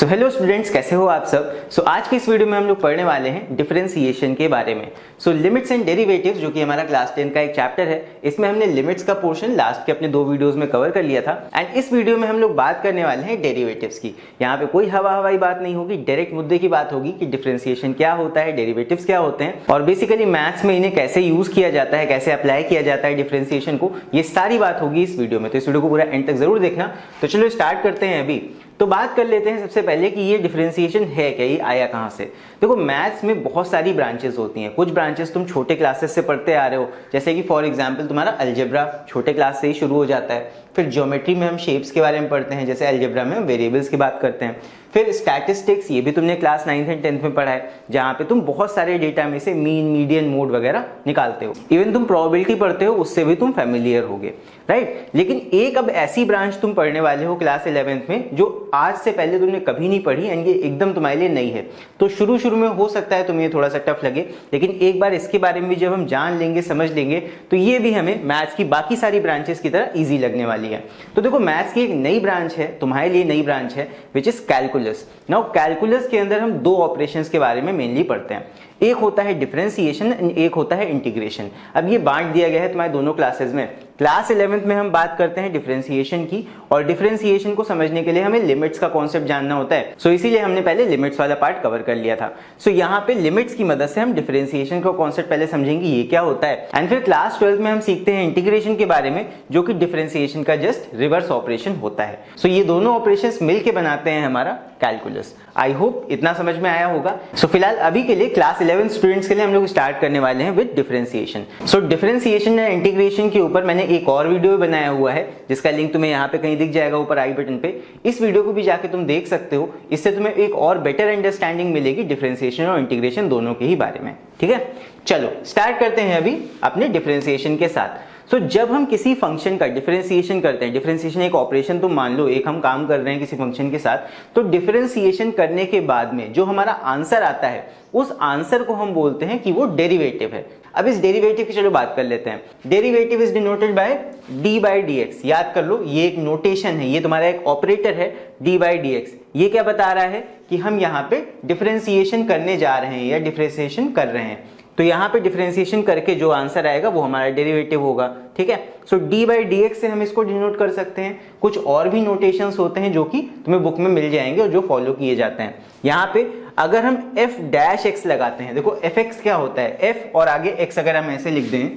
So hello students, कैसे हो आप सब। आज की इस वीडियो में हम लोग पढ़ने वाले हैं डिफरेंशिएशन के बारे में। लिमिट्स एंड डेरिवेटिव्स, जो कि हमारा क्लास 10 का एक चैप्टर है, इसमें हमने लिमिट्स का पोर्शन लास्ट के अपने 2 वीडियोस में कवर कर लिया था। एंड इस वीडियो में हम लोग बात करने वाले हैं डेरिवेटिव्स की। यहाँ पे कोई हवाई बात नहीं होगी, डायरेक्ट मुद्दे की बात होगी कि डिफरेंशिएशन क्या होता है, डेरिवेटिव्स क्या होते हैं और बेसिकली मैथ्स में इन्हें कैसे यूज किया जाता है, कैसे अप्लाई किया जाता है डिफरेंशिएशन को। ये सारी बात होगी इस वीडियो में, तो इस वीडियो को पूरा एंड तक जरूर देखना। तो चलो स्टार्ट करते हैं। अभी तो बात कर लेते हैं सबसे पहले कि ये डिफरेंशिएशन है क्या, ये आया कहाँ से। देखो, मैथ्स में बहुत सारी ब्रांचेस होती हैं। कुछ ब्रांचेस तुम छोटे क्लासेस से पढ़ते आ रहे हो, जैसे कि फॉर एग्जांपल तुम्हारा अलजेब्रा छोटे क्लास से ही शुरू हो जाता है। फिर ज्योमेट्री में हम शेप्स के बारे में पढ़ते हैं, जैसे अलजेब्रा में हम वेरिएबल्स की बात करते हैं। फिर स्टैटिस्टिक्स, ये भी तुमने क्लास 9th एंड 10th में पढ़ा है, जहाँ पे तुम बहुत सारे डेटा में से मीन, मीडियन, मोड वगैरह निकालते हो। इवन तुम प्रोबेबिलिटी पढ़ते हो, उससे भी तुम फेमिलियर होगे, राइट। लेकिन एक अब ऐसी ब्रांच तुम पढ़ने वाले हो क्लास 11th में, जो आज से पहले तुमने कभी नहीं पढ़ी एंड ये एकदम तुम्हारे लिए नई है। तो शुरू में हो सकता है तुम्हें थोड़ा सा टफ लगे, लेकिन एक बार इसके बारे में भी जब हम जान लेंगे, समझ लेंगे, तो ये भी हमें मैथ्स की बाकी सारी ब्रांचेस की तरह ईजी लगने वाली है। तो देखो, मैथ्स की एक नई ब्रांच है, तुम्हारे लिए नई ब्रांच है, which is calculus. Now calculus के अंदर हम 2 ऑपरेशंस के बारे में मेनली पढ़ते हैं। एक होता है डिफरेंशिएशन एंड एक होता है इंटीग्रेशन। अब ये बांट दिया गया है तुम्हारे दोनों क्लासेस में। क्लास 11th में हम बात करते हैं डिफरेंशिएशन की, और डिफरेंशिएशन को समझने के लिए हमें लिमिट्स का कॉन्सेप्ट जानना होता है। इसीलिए हमने पहले लिमिट्स वाला पार्ट कवर कर लिया था। यहाँ पे लिमिट्स की मदद से हम डिफरेंशिएशन का कॉन्सेप्ट पहले समझेंगे, ये क्या होता है। एंड फिर क्लास 12th में हम सीखते हैं इंटीग्रेशन के बारे में, जो कि डिफरेंशिएशन का जस्ट रिवर्स ऑपरेशन होता है। ये दोनों ऑपरेशंस मिलके बनाते हैं हमारा कैलकुलस। आई होप इतना समझ में आया होगा। फिलहाल अभी के लिए क्लास 11 स्टूडेंट्स के लिए हम लोग स्टार्ट करने वाले हैं with differentiation. Differentiation and integration के ऊपर मैंने एक और वीडियो बनाया हुआ है, जिसका लिंक तुम्हें यहाँ पे कहीं दिख जाएगा ऊपर आई बटन पे। इस वीडियो को भी जाके तुम देख सकते हो, इससे तुम्हें एक और बेटर अंडरस्टैंडिंग मिलेगी डिफरेंशिएशन और इंटीग्रेशन दोनों के ही बारे में। ठीक है, चलो स्टार्ट करते हैं अभी अपने डिफरेंशिएशन के साथ। जब हम किसी फंक्शन का डिफरेंशिएशन करते हैं, डिफरेंशिएशन एक ऑपरेशन तुम मान लो, एक हम काम कर रहे हैं किसी फंक्शन के साथ, तो डिफरेंशिएशन करने के बाद में जो हमारा आंसर आता है, उस आंसर को हम बोलते हैं कि वो डेरिवेटिव है। अब इस डेरिवेटिव की चलो बात कर लेते हैं। Derivative is denoted by D by D x. याद कर लो, ये एक नोटेशन है, ये तुम्हारा एक ऑपरेटर है डी बाई डी एक्स। ये क्या बता रहा है कि हम यहाँ पे डिफरेंशिएशन करने जा रहे हैं या डिफरेंशिएशन कर रहे हैं। तो यहाँ पे डिफरेंशिएशन करके जो आंसर आएगा वो हमारा डेरिवेटिव होगा। ठीक है, डी बाई डी एक्स से हम इसको डिनोट कर सकते हैं। कुछ और भी नोटेशंस होते हैं जो कि तुम्हें बुक में मिल जाएंगे और जो फॉलो किए जाते हैं। यहाँ पे अगर हम एफ डैश एक्स लगाते हैं, देखो एफ एक्स क्या होता है, एफ और आगे एक्स अगर हम ऐसे लिख दें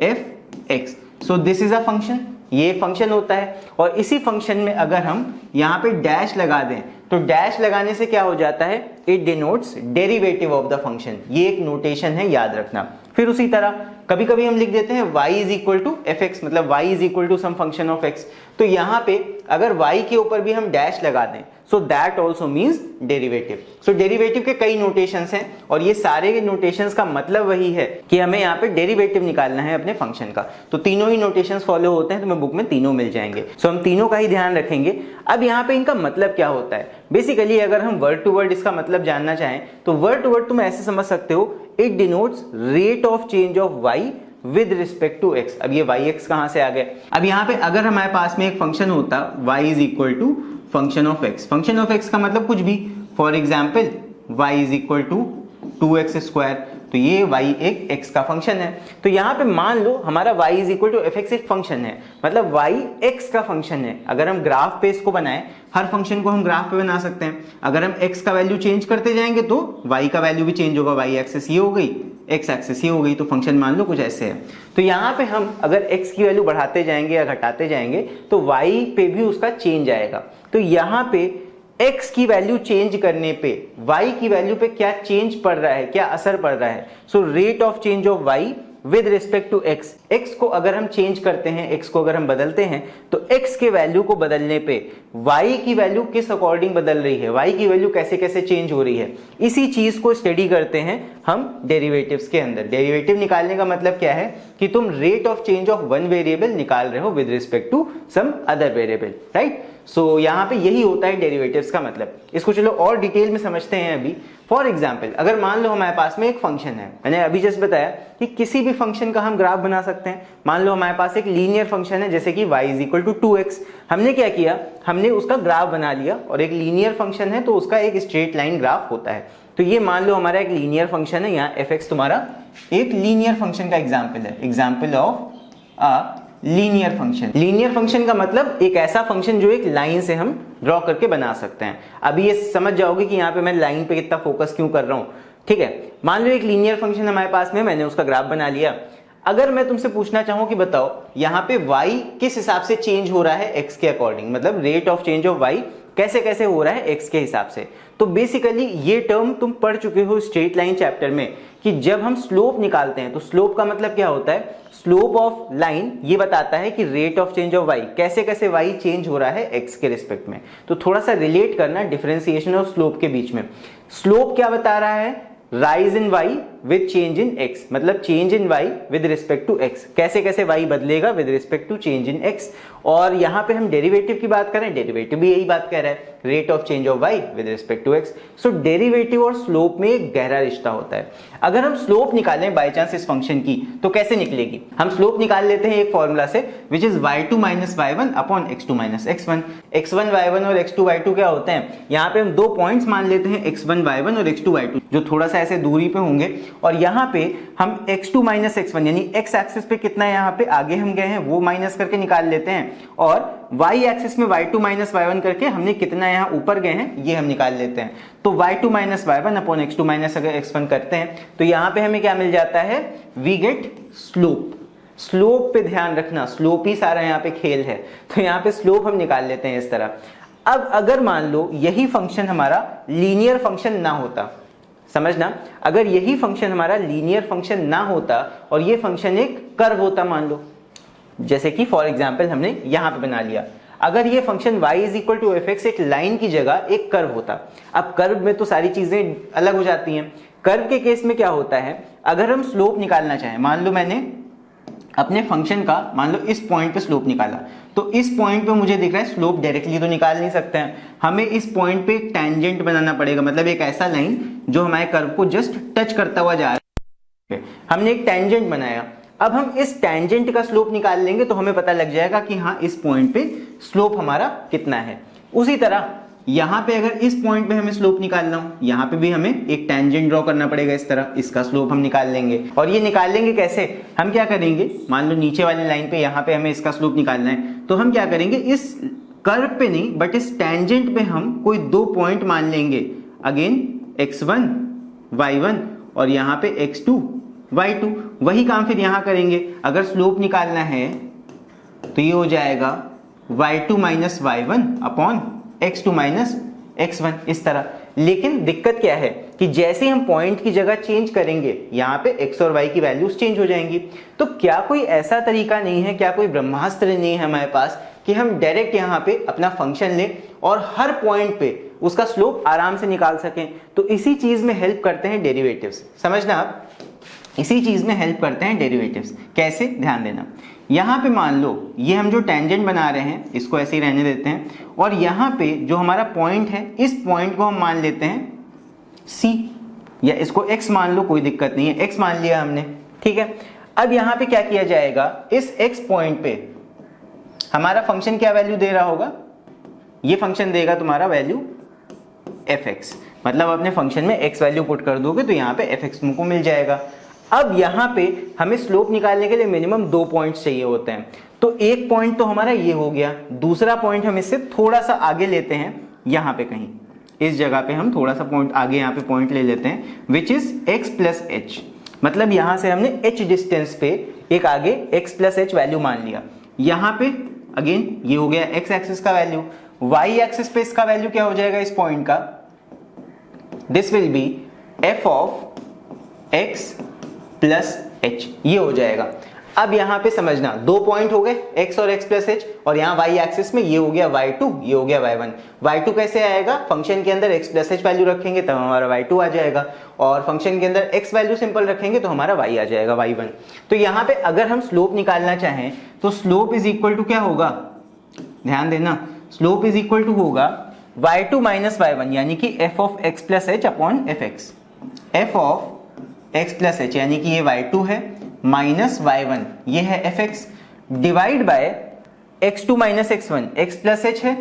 F x, this is a function, ये फंक्शन होता है। और इसी फंक्शन में अगर हम यहाँ पे डैश लगा दें, तो डैश लगाने से क्या हो जाता है, it denotes derivative of the function. ये एक नोटेशन है, याद रखना। फिर उसी तरह कभी कभी हम लिख देते हैं y is equal to F X, मतलब y is equal to some function of x। तो यहाँ पे अगर y के ऊपर भी हम डैश लगा दें, so that also means derivative. Derivative के कई नोटेशंस हैं, और ये सारे नोटेशंस का मतलब वही है कि हमें यहाँ पे डेरिवेटिव निकालना है अपने फंक्शन का। तो तीनों ही नोटेशंस फॉलो होते हैं, तुम्हें बुक में तीनों मिल जाएंगे। हम तीनों का ही ध्यान रखेंगे। अब यहाँ पे इनका मतलब क्या होता है, बेसिकली अगर हम वर्ड टू वर्ड इसका मतलब जानना चाहें, तो वर्ड टू वर्ड तुम ऐसे समझ सकते हो, it denotes rate of change of y with respect to x। अब ये yx कहां से आ गया। अब यहाँ पे अगर हमारे पास में एक फंक्शन होता y is equal to function of x, function of x का मतलब कुछ भी, for example y is equal to 2x square, तो ये y एक x का फंक्शन है। तो यहाँ पे मान लो हमारा y is equal to F X एक फंक्शन है, मतलब y x का फंक्शन है। अगर हम ग्राफ पे इसको बनाएं, हर फंक्शन को हम ग्राफ पे बना सकते हैं। अगर हम x का वैल्यू चेंज करते जाएंगे तो y का वैल्यू भी चेंज होगा, y एक्सिस ये हो गई, x एक्सिस ये हो गई। तो फंक्शन मान लो कुछ ऐसे है। तो यहाँ पे हम अगर x की वैल्यू बढ़ाते जाएंगे या घटाते जाएंगे, तो y पे भी उसका चेंज आएगा। तो यहाँ पे x की वैल्यू चेंज करने पे y की वैल्यू पे क्या चेंज पड़ रहा है, क्या असर पड़ रहा है। Rate of change of y with respect to x, x को अगर हम चेंज करते हैं, x को अगर हम बदलते हैं, तो x के वैल्यू को बदलने पे y की वैल्यू किस अकॉर्डिंग बदल रही है, y की वैल्यू कैसे कैसे चेंज हो रही है, इसी चीज को स्टडी करते हैं हम डेरिवेटिव्स के अंदर। डेरिवेटिव निकालने का मतलब क्या है कि तुम rate of change of one variable निकाल रहे हो with respect to some other variable, right. यहाँ पे यही होता है डेरिवेटिव्स का मतलब। इसको चलो और डिटेल में समझते हैं अभी। फॉर एग्जाम्पल, अगर मान लो हमारे पास में एक फंक्शन है, मैंने अभी जस्ट बताया कि किसी भी फंक्शन का हम ग्राफ बना सकते हैं। मान लो हमारे पास एक लीनियर फंक्शन है जैसे कि y = 2x, हमने क्या किया, हमने उसका ग्राफ बना लिया, और एक लीनियर फंक्शन है तो उसका एक स्ट्रेट लाइन ग्राफ होता है। तो ये मान लो हमारा एक लीनियर फंक्शन है, यहाँ fx तुम्हारा एक लीनियर फंक्शन का एग्जाम्पल है, example of a linear function. Linear function का मतलब एक ऐसा फंक्शन जो एक लाइन से हम ड्रॉ करके बना सकते हैं। अभी ये समझ जाओगे कि यहाँ पे मैं लाइन पे कितना फोकस क्यों कर रहा हूँ, ठीक है। मान लो एक लीनियर फंक्शन हमारे पास में, मैंने उसका ग्राफ बना लिया। अगर मैं तुमसे पूछना चाहूँ कि बताओ यहाँ पे y किस हिसाब से चेंज हो रहा है x के अकॉर्डिंग, मतलब rate of change of y कैसे कैसे हो रहा है x के हिसाब से, तो बेसिकली ये टर्म तुम पढ़ चुके हो स्ट्रेट लाइन चैप्टर में कि जब हम स्लोप निकालते हैं तो स्लोप का मतलब क्या होता है, स्लोप ऑफ लाइन ये बताता है कि rate of change of y कैसे कैसे y चेंज हो रहा है x के रिस्पेक्ट में। तो थोड़ा सा रिलेट करना डिफरेंशिएशन और स्लोप के बीच में। स्लोप क्या बता रहा है, rise in y with change in x, मतलब change in y with respect to x, कैसे कैसे y बदलेगा with respect to change in x। और यहाँ पे हम डेरिवेटिव की बात करें, डेरिवेटिव भी यही बात कह रहा है, rate of change of y with respect to x। So derivative और स्लोप में एक गहरा रिश्ता होता है। अगर हम स्लोप निकालें बाय चांस इस फंक्शन की तो कैसे निकलेगी, हम स्लोप निकाल लेते हैं एक फॉर्मूला से, which is y2 - y1 upon x2 - x1। x1 y1 और x2 y2 क्या होते हैं, यहाँ पे हम दो पॉइंट्स मान लेते हैं x1 y1 और x2 y2 जो थोड़ा सा ऐसे दूरी पे होंगे, और यहाँ पे हम x2 - x1 यानी x एक्सिस पे कितना यहाँ पे आगे हम गए हैं वो माइनस करके निकाल लेते हैं, और y एक्सिस में y2 - y1 करके हमने कितना यहाँ ऊपर गए हैं ये हम निकाल लेते हैं। तो y2 - y1 अपॉन x2 - अगर x1 करते हैं तो यहाँ पे हमें क्या मिल जाता है, वी गेट स्लोप। स्लोप पे ध्यान रखना, स्लोप ही सारा यहाँ पे खेल है, तो यहाँ पे स्लोप हम निकाल लेते हैं इस तरह। अब अगर मान लो यही फंक्शन हमारा लीनियर फंक्शन ना होता, समझना, अगर यही फंक्शन हमारा लीनियर फंक्शन ना होता और ये फंक्शन एक कर्व होता, मान लो जैसे कि फॉर एग्जांपल हमने यहां पे बना लिया, अगर ये फंक्शन y = fx एक लाइन की जगह एक कर्व होता। अब कर्व में तो सारी चीजें अलग हो जाती हैं। कर्व के केस में क्या होता है, अगर हम स्लोप निकालना चाहें, मान लो मैंने अपने फंक्शन का मान लो इस पॉइंट पे स्लोप निकाला, तो इस पॉइंट पे मुझे दिख रहा है स्लोप डायरेक्टली तो निकाल नहीं सकते हैं, हमें इस पॉइंट पे एक टेंजेंट बनाना पड़ेगा, मतलब एक ऐसा लाइन जो हमारे कर्व को जस्ट टच करता हुआ जा रहा है। हमने एक टेंजेंट बनाया, अब हम इस टेंजेंट का स्लोप निकाल लेंगे तो हमें पता लग जाएगा कि हाँ इस पॉइंट पे स्लोप हमारा कितना है। उसी तरह यहाँ पे अगर इस पॉइंट पे हमें स्लोप निकालना हो, यहाँ पे भी हमें एक टेंजेंट ड्रॉ करना पड़ेगा इस तरह, इसका स्लोप हम निकाल लेंगे। और ये निकाल लेंगे कैसे, हम क्या करेंगे, मान लो नीचे वाली लाइन पे यहाँ पे हमें इसका स्लोप निकालना है, तो हम क्या करेंगे, इस कर्व पे नहीं बट इस टेंजेंट पे हम कोई दो पॉइंट मान लेंगे, अगेन x1 y1 और यहाँ पे x2 y2। वही काम फिर यहाँ करेंगे, अगर स्लोप निकालना है तो ये हो जाएगा y2 - y1 upon x2 - x1 इस तरह। लेकिन दिक्कत क्या है कि जैसे ही हम पॉइंट की जगह चेंज करेंगे यहाँ पे x और y की वैल्यूज चेंज हो जाएंगी। तो क्या कोई ऐसा तरीका नहीं है, क्या कोई ब्रह्मास्त्र नहीं है हमारे पास कि हम डायरेक्ट यहाँ पे अपना फंक्शन लें और हर पॉइंट पे उसका स्लोप आराम से निकाल सकें। तो इसी चीज में हेल्प करते हैं डेरिवेटिव्स, समझना आप, इसी चीज में हेल्प करते हैं डेरिवेटिव्स। कैसे, ध्यान देना, यहाँ पे मान लो ये हम जो टेंजेंट बना रहे हैं इसको ऐसे ही रहने देते हैं, और यहाँ पे जो हमारा पॉइंट है इस पॉइंट को हम मान लेते हैं C, या इसको x मान लो, कोई दिक्कत नहीं है, x मान लिया हमने, ठीक है। अब यहाँ पे क्या किया जाएगा, इस x पॉइंट पे हमारा फंक्शन क्या वैल्यू दे रहा होगा, ये फंक्शन देगा तुम्हारा वैल्यू fx, मतलब अपने फंक्शन में x वैल्यू पुट कर दोगे तो यहाँ पे fx तुमको मिल जाएगा। अब यहाँ पे हमें स्लोप निकालने के लिए मिनिमम दो पॉइंट्स चाहिए होते हैं, तो एक पॉइंट तो हमारा ये हो गया, दूसरा पॉइंट हम इससे थोड़ा सा आगे लेते हैं, यहाँ पे कहीं इस जगह पे हम थोड़ा सा पॉइंट आगे यहाँ पे पॉइंट ले लेते हैं, विच इज x + h, मतलब यहाँ से हमने h डिस्टेंस पे एक आगे x + h वैल्यू मान लिया। यहाँ पे अगेन ये हो गया x एक्सिस का वैल्यू, y एक्सिस पे इसका वैल्यू क्या हो जाएगा इस पॉइंट का, this will be f of x + h, ये हो जाएगा। अब यहाँ पे समझना, दो पॉइंट हो गए x और x + h, और यहाँ y एक्सिस में ये हो गया y2, ये हो गया y1। y2 कैसे आएगा, फंक्शन के अंदर x + h वैल्यू रखेंगे तब हमारा y2 आ जाएगा, और फंक्शन के अंदर x वैल्यू सिंपल रखेंगे तो हमारा y आ जाएगा y1। तो यहाँ पे अगर हम स्लोप निकालना चाहें तो स्लोप इज इक्वल टू क्या होगा, ध्यान देना, स्लोप इज इक्वल टू होगा y2 - y1 यानी कि f of x + h upon fx, f of x + h यानी कि ये y2 है, माइनस y1 ये है fx divide by x2 minus x1 x plus h है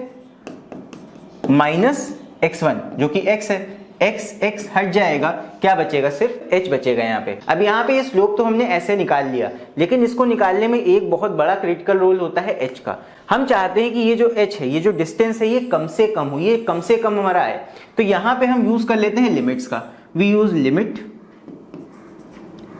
माइनस x1 जो कि x है, x हट जाएगा, क्या बचेगा, सिर्फ h बचेगा यहाँ पे। अब यहाँ पे ये स्लोप तो हमने ऐसे निकाल लिया, लेकिन इसको निकालने में एक बहुत बड़ा क्रिटिकल रोल होता है h का। हम चाहते हैं कि ये जो h है, ये जो डिस्टेंस है, ये कम से कम हो, ये कम से कम हमारा आए। तो यहाँ पे हम यूज कर लेते हैं लिमिट्स का। We use limit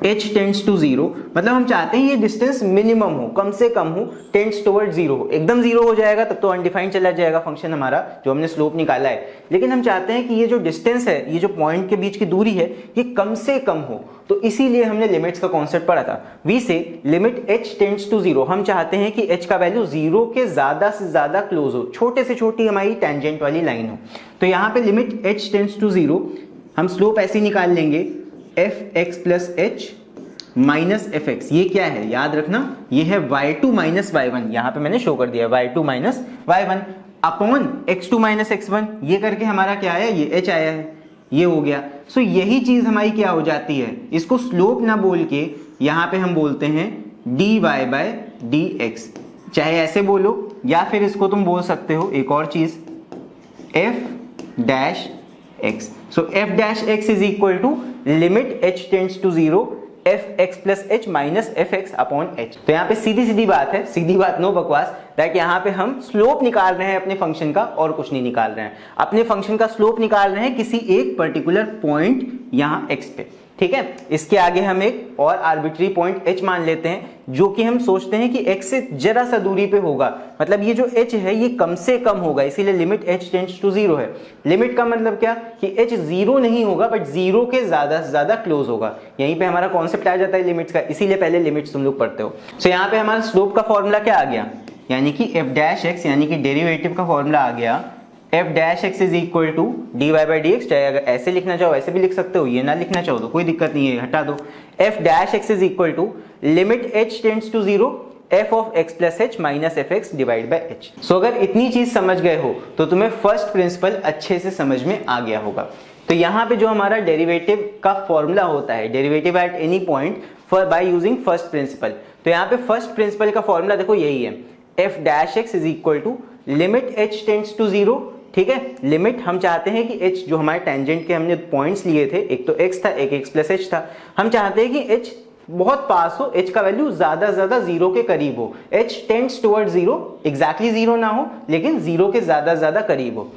h tends to 0, मतलब हम चाहते हैं ये डिस्टेंस मिनिमम हो, कम से कम हो, टेंड्स टुवर्ड 0 हो। एकदम 0 हो जाएगा तब तो अनडिफाइंड चला जाएगा फंक्शन हमारा जो हमने स्लोप निकाला है। लेकिन हम चाहते हैं कि ये जो डिस्टेंस है, ये जो पॉइंट के बीच की दूरी है, ये कम से कम हो। तो इसीलिए हमने लिमिट्स का कॉन्सेप्ट पढ़ा था। वी से लिमिट h टेंड्स टू 0, हम चाहते हैं कि h का वैल्यू 0 के ज्यादा से ज्यादा क्लोज हो, छोटे से छोटी हमारी टेंजेंट वाली लाइन हो। तो यहाँ पे लिमिट h टेंड्स टू 0 हम स्लोप ऐसे निकाल लेंगे fx plus h minus fx। ये क्या है याद रखना, ये है y2 माइनस y1, यहाँ पे मैंने शो कर दिया y2 minus y1 upon x2 minus x1। ये करके हमारा क्या आया, ये h आया है, ये हो गया। सो यही चीज हमारी क्या हो जाती है, इसको स्लोप ना बोल के यहाँ पे हम बोलते हैं dy बाय dx, चाहे ऐसे बोलो या फिर इसको तुम बोल सकते हो एक और चीज f dash x। So f dash x is equal to limit h tends to 0 fx plus h minus fx upon h। तो यहाँ पे सीधी सीधी बात है, सीधी बात, नो बकवास, दैट यहाँ पे हम स्लोप निकाल रहे हैं अपने फंक्शन का और कुछ नहीं निकाल रहे हैं। अपने फंक्शन का स्लोप निकाल रहे हैं किसी एक पर्टिकुलर पॉइंट यहाँ x पे, ठीक है। इसके आगे हम एक और आर्बिट्री पॉइंट h मान लेते हैं जो कि हम सोचते हैं कि x से जरा सा दूरी पे होगा, मतलब ये जो h है ये कम से कम होगा, इसीलिए लिमिट h टेंड्स टू 0 है। लिमिट का मतलब क्या कि h 0 नहीं होगा बट 0 के ज्यादा से ज्यादा क्लोज होगा। यहीं पे हमारा कॉन्सेप्ट आ जाता है लिमिट्स का, इसीलिए पहले लिमिट्स तुम लोग पढ़ते हो। सो यहाँ पे हमारा स्लोप का फॉर्मूला क्या आ गया, यानी कि f डैश x यानी कि डेरिवेटिव का फॉर्मूला आ गया f dash x is equal to dy by D X. चाहे अगर ऐसे लिखना चाहो ऐसे भी लिख सकते हो, ये ना लिखना चाहो तो कोई दिक्कत नहीं है, हटा दो। f dash x is equal to limit h tends to 0 f of x plus h minus fx divide by h। So अगर इतनी चीज समझ गए हो तो तुम्हें फर्स्ट प्रिंसिपल अच्छे से समझ में आ गया होगा। तो यहाँ पे जो हमारा डेरिवेटिव का फॉर्मूला होता है, derivative at any point for bye using first principal, तो यहाँ पे फर्स्ट प्रिंसिपल का फॉर्मूला देखो यही है, f dash x is equal to limit h tends to 0, ठीक है। लिमिट हम चाहते हैं कि h जो हमारे टेंजेंट के हमने पॉइंट्स लिए थे, एक तो x था, एक x प्लस h था, हम चाहते हैं कि h बहुत पास हो, h का वैल्यू ज्यादा ज्यादा 0 के करीब हो, h टेंड्स टुवर्ड 0, एग्जैक्टली 0 ना हो लेकिन 0 के ज्यादा ज्यादा करीब हो।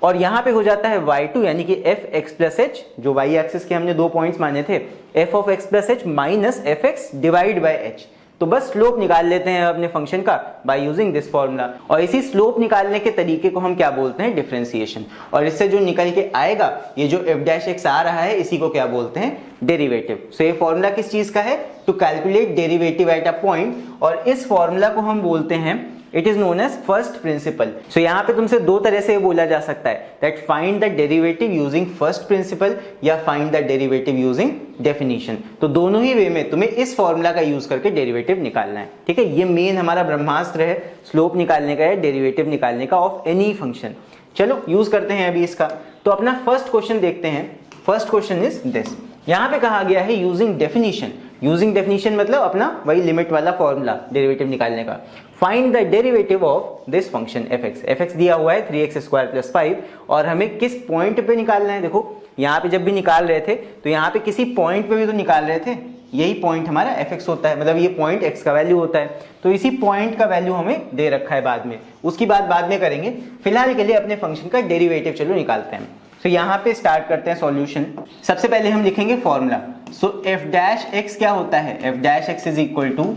और यहाँ पे हो जाता है y2 यानी कि fx प्लस h, जो y एक्सिस के हमने 2 पॉइंट्स माने थे, f of x plus h minus fx divide by h। तो बस स्लोप निकाल लेते हैं अपने फंक्शन का बाय यूजिंग दिस फॉर्मूला, और इसी स्लोप निकालने के तरीके को हम क्या बोलते हैं, डिफरेंशिएशन। और इससे जो निकल के आएगा, ये जो f डैश x आ रहा है, इसी को क्या बोलते हैं, डेरिवेटिव। सो ये फॉर्मूला किस चीज का है, to calculate derivative at a point, और इस फॉर्मूला को हम बोलते हैं, it is known as first principle. So यहाँ पे तुमसे दो तरह से बोला जा सकता है, that find the derivative using first principle या find the derivative using definition. तो दोनों ही वे में तुम्हें इस फॉर्मूला का यूज करके डेरिवेटिव निकालना है, ठीक है। ये मेन हमारा ब्रह्मास्त्र है स्लोप निकालने का, है डेरिवेटिव निकालने का ऑफ एनी फंक्शन। चलो यूज करते हैं अभी इसका। तो अपना फर्स्ट क्वेश्चन देखते हैं। फर्स्ट क्वेश्चन इज दिस, यहाँ पे कहा गया है यूजिंग डेफिनेशन। यूजिंग डेफिनेशन मतलब अपना वही लिमिट वाला फॉर्मूला डेरिवेटिव निकालने का। Find the derivative of this function fx दिया हुआ है 3x स्क्वायर प्लस 5, और हमें किस पॉइंट पे निकालना है। देखो यहाँ पे जब भी निकाल रहे थे तो यहाँ पे किसी पॉइंट पे भी तो निकाल रहे थे, यही पॉइंट हमारा fx होता है, मतलब ये पॉइंट x का वैल्यू होता है। तो इसी पॉइंट का वैल्यू हमें दे रखा है बाद में, उसकी बात बाद में करेंगे। फिलहाल के लिए अपने फंक्शन का डेरिवेटिव चलो निकालते हैं। तो यहाँ पे स्टार्ट करते हैं सॉल्यूशन। सबसे पहले हम लिखेंगे formula. So f dash x क्या होता है, f dash x is equal to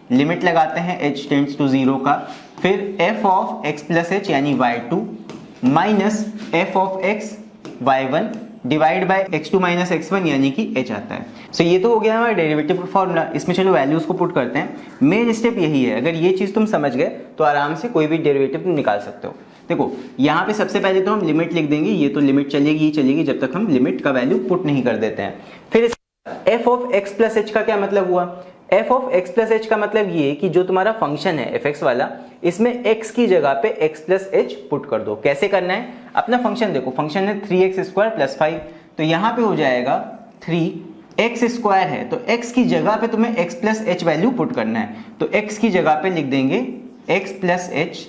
limit लगाते हैं h टेंड्स टू 0 का, फिर f of x plus h यानी y2 minus f of x y1 divide by x2 minus x1 यानी कि h आता है। सो ये तो हो गया हमारा डेरिवेटिव का फॉर्मूला। इसमें चलो वैल्यूज को पुट करते हैं। मेन स्टेप यही है, अगर ये चीज तुम समझ गए तो आराम से कोई भी डेरिवेटिव तुम निकाल सकते हो। देखो यहाँ पे सबसे पहले तो हम लिमिट लिख देंगे, ये तो लिमिट चलेगी ही चलेगी जब तक हम लिमिट का वैल्यू पुट नहीं कर देते हैं। फिर f of x plus h का क्या मतलब हुआ, f of x plus h का मतलब ये कि जो तुम्हारा फंक्शन है fx वाला, इसमें x की जगह पे x प्लस h पुट कर दो। कैसे करना है, अपना फंक्शन देखो, फंक्शन है 3x स्क्वायर प्लस 5, तो यहाँ पे हो जाएगा 3 एक्स स्क्वायर है तो एक्स की जगह पे तुम्हें x plus H value put करना है। तो एक्स की जगह पे लिख देंगे एक्स प्लस एच,